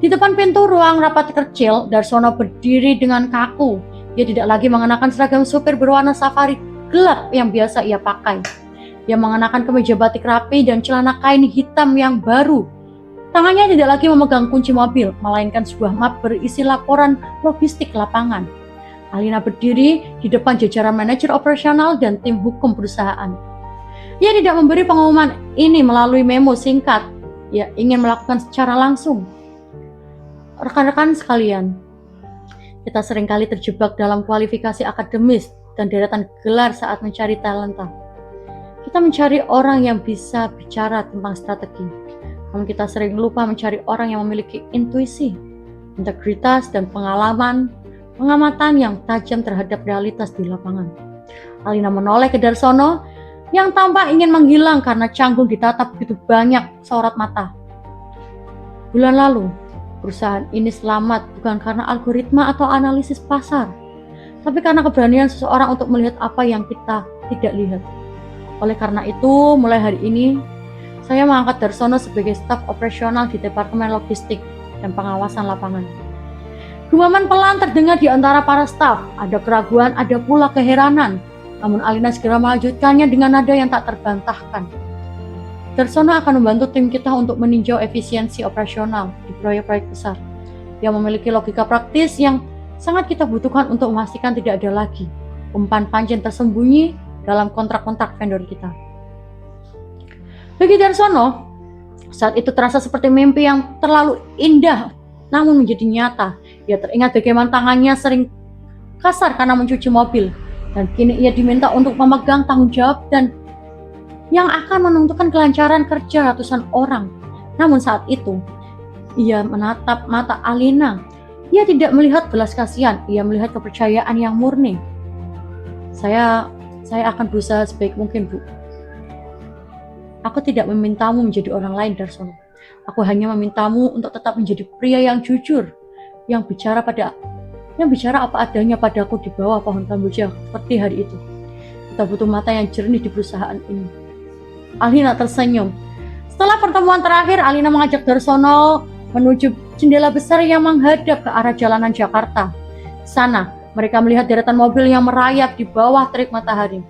Di depan pintu ruang rapat kecil, Darsono berdiri dengan kaku. Dia tidak lagi mengenakan seragam supir berwarna safari gelap yang biasa ia pakai. Dia mengenakan kemeja batik rapi dan celana kain hitam yang baru. Tangannya tidak lagi memegang kunci mobil, melainkan sebuah map berisi laporan logistik lapangan. Alina berdiri di depan jajaran manajer operasional dan tim hukum perusahaan. Ia tidak memberi pengumuman ini melalui memo singkat. Ia ingin melakukan secara langsung. Rekan-rekan sekalian, kita seringkali terjebak dalam kualifikasi akademis dan deretan gelar saat mencari talenta. Kita mencari orang yang bisa bicara tentang strategi, namun kita sering lupa mencari orang yang memiliki intuisi, integritas, dan pengamatan yang tajam terhadap realitas di lapangan. Alina menoleh ke Darsono yang tampak ingin menghilang karena canggung ditatap begitu banyak sorot mata. Bulan lalu, perusahaan ini selamat bukan karena algoritma atau analisis pasar, tapi karena keberanian seseorang untuk melihat apa yang kita tidak lihat. Oleh karena itu, mulai hari ini, saya mengangkat Darsono sebagai staf operasional di Departemen Logistik dan Pengawasan Lapangan. Gumaman pelan terdengar di antara para staf, ada keraguan, ada pula keheranan, namun Alina segera melanjutkannya dengan nada yang tak terbantahkan. Darsono akan membantu tim kita untuk meninjau efisiensi operasional di proyek-proyek besar. Dia memiliki logika praktis yang sangat kita butuhkan untuk memastikan tidak ada lagi umpan pancing tersembunyi dalam kontrak-kontrak vendor kita. Bagi Darsono, saat itu terasa seperti mimpi yang terlalu indah namun menjadi nyata. Ia teringat bagaimana tangannya sering kasar karena mencuci mobil, dan kini ia diminta untuk memegang tanggung jawab dan yang akan menentukan kelancaran kerja ratusan orang. Namun saat itu, ia menatap mata Alina. Ia tidak melihat belas kasihan, ia melihat kepercayaan yang murni. Saya akan berusaha sebaik mungkin, Bu. Aku tidak memintamu menjadi orang lain, Darsono. Aku hanya memintamu untuk tetap menjadi pria yang jujur, yang bicara apa adanya padaku di bawah pohon kamboja seperti hari itu. Kita butuh mata yang jernih di perusahaan ini. Alina tersenyum. Setelah pertemuan terakhir, Alina mengajak Darsono menuju jendela besar yang menghadap ke arah jalanan Jakarta. Di sana, mereka melihat deretan mobil yang merayap di bawah terik matahari.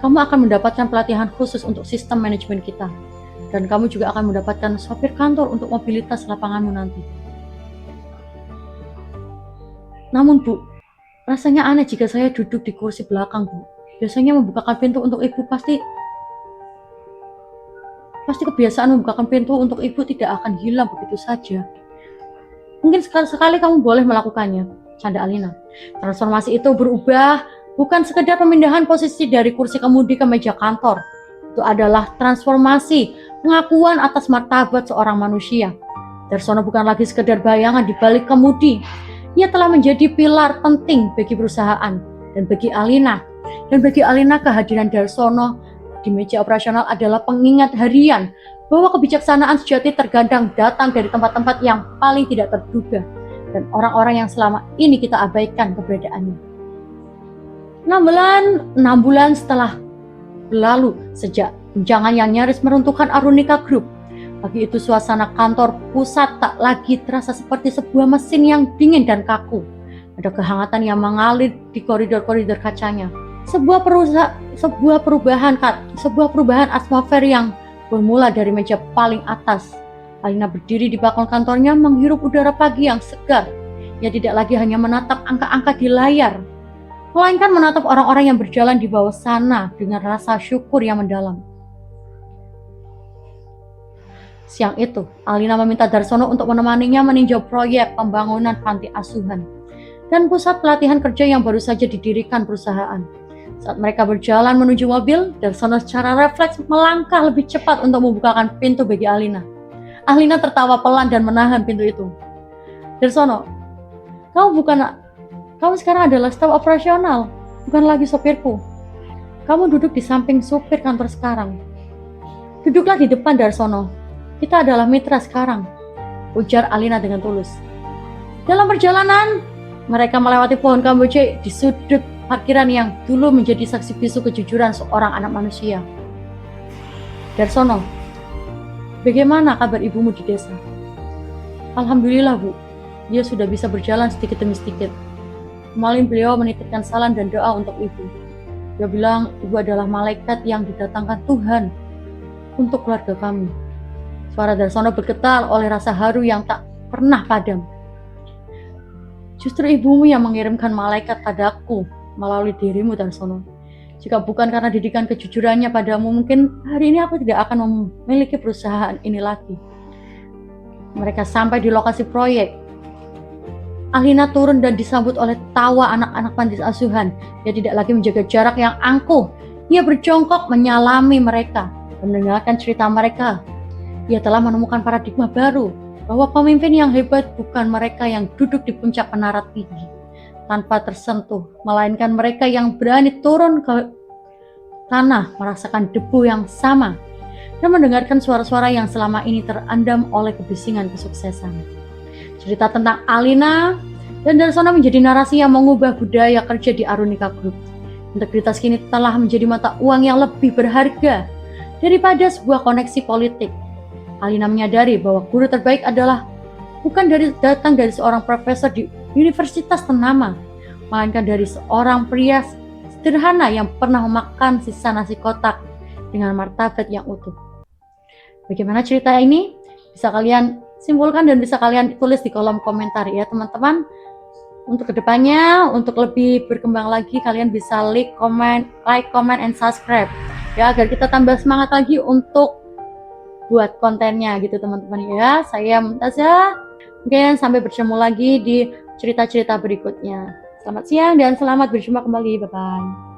Kamu akan mendapatkan pelatihan khusus untuk sistem manajemen kita, dan kamu juga akan mendapatkan sopir kantor untuk mobilitas lapanganmu nanti. Namun, Bu, rasanya aneh jika saya duduk di kursi belakang, Bu. Biasanya membukakan pintu untuk Ibu pasti kebiasaan membukakan pintu untuk Ibu tidak akan hilang begitu saja. Mungkin sekali-sekali kamu boleh melakukannya, canda Alina. Transformasi itu berubah, bukan sekedar pemindahan posisi dari kursi kemudi ke meja kantor. Itu adalah transformasi, pengakuan atas martabat seorang manusia. Darsono bukan lagi sekedar bayangan di balik kemudi. Ia telah menjadi pilar penting bagi perusahaan dan bagi Alina. Dan bagi Alina, kehadiran Darsono di meja operasional adalah pengingat harian bahwa kebijaksanaan sejati terkadang datang dari tempat-tempat yang paling tidak terduga dan orang-orang yang selama ini kita abaikan keberadaannya. 6 bulan setelah berlalu sejak guncangan yang nyaris meruntuhkan Arunika Group, pagi itu suasana kantor pusat tak lagi terasa seperti sebuah mesin yang dingin dan kaku. Ada kehangatan yang mengalir di koridor-koridor kacanya. Sebuah perubahan atmosfer yang bermula dari meja paling atas. Alina berdiri di balkon kantornya menghirup udara pagi yang segar. Ia tidak lagi hanya menatap angka-angka di layar, melainkan menatap orang-orang yang berjalan di bawah sana dengan rasa syukur yang mendalam. Siang itu, Alina meminta Darsono untuk menemaninya meninjau proyek pembangunan panti asuhan dan pusat pelatihan kerja yang baru saja didirikan perusahaan. Saat mereka berjalan menuju mobil, Darsono secara refleks melangkah lebih cepat untuk membukakan pintu bagi Alina. Alina tertawa pelan dan menahan pintu itu. Darsono, kamu sekarang adalah staf operasional, bukan lagi sopirku. Kamu duduk di samping supir kantor sekarang. Duduklah di depan, Darsono. Kita adalah mitra sekarang, ujar Alina dengan tulus. Dalam perjalanan, mereka melewati pohon kamboja di sudut parkiran yang dulu menjadi saksi bisu kejujuran seorang anak manusia. Darsono, bagaimana kabar ibumu di desa? Alhamdulillah Bu, dia sudah bisa berjalan sedikit demi sedikit. Kemarin beliau menitipkan salam dan doa untuk ibu. Dia bilang ibu adalah malaikat yang didatangkan Tuhan untuk keluarga kami. Suara Darsono bergetar oleh rasa haru yang tak pernah padam. Justru ibumu yang mengirimkan malaikat padaku melalui dirimu Darsono. Jika bukan karena didikan kejujurannya padamu, mungkin hari ini aku tidak akan memiliki perusahaan ini lagi. Mereka sampai di lokasi proyek. Alina turun dan disambut oleh tawa anak-anak panti asuhan. Dia tidak lagi menjaga jarak yang angkuh. Ia berjongkok menyalami mereka, mendengarkan cerita mereka. Ia telah menemukan paradigma baru, bahwa pemimpin yang hebat bukan mereka yang duduk di puncak menara tinggi tanpa tersentuh, melainkan mereka yang berani turun ke tanah, merasakan debu yang sama, dan mendengarkan suara-suara yang selama ini terendam oleh kebisingan kesuksesan. Cerita tentang Alina dan Darsono menjadi narasi yang mengubah budaya kerja di Arunika Group. Integritas kini telah menjadi mata uang yang lebih berharga daripada sebuah koneksi politik. Alina menyadari bahwa guru terbaik adalah bukan datang dari seorang profesor di universitas ternama, melainkan dari seorang pria sederhana yang pernah memakan sisa nasi kotak dengan martabat yang utuh. Bagaimana cerita ini? Bisa kalian simpulkan dan bisa kalian tulis di kolom komentar ya teman-teman. Untuk kedepannya, untuk lebih berkembang lagi, kalian bisa like, comment, and subscribe ya, agar kita tambah semangat lagi untuk buat kontennya gitu teman-teman ya. Saya Mumtazah, mungkin sampai bertemu lagi di cerita-cerita berikutnya. Selamat siang dan selamat berjumpa kembali, bye-bye.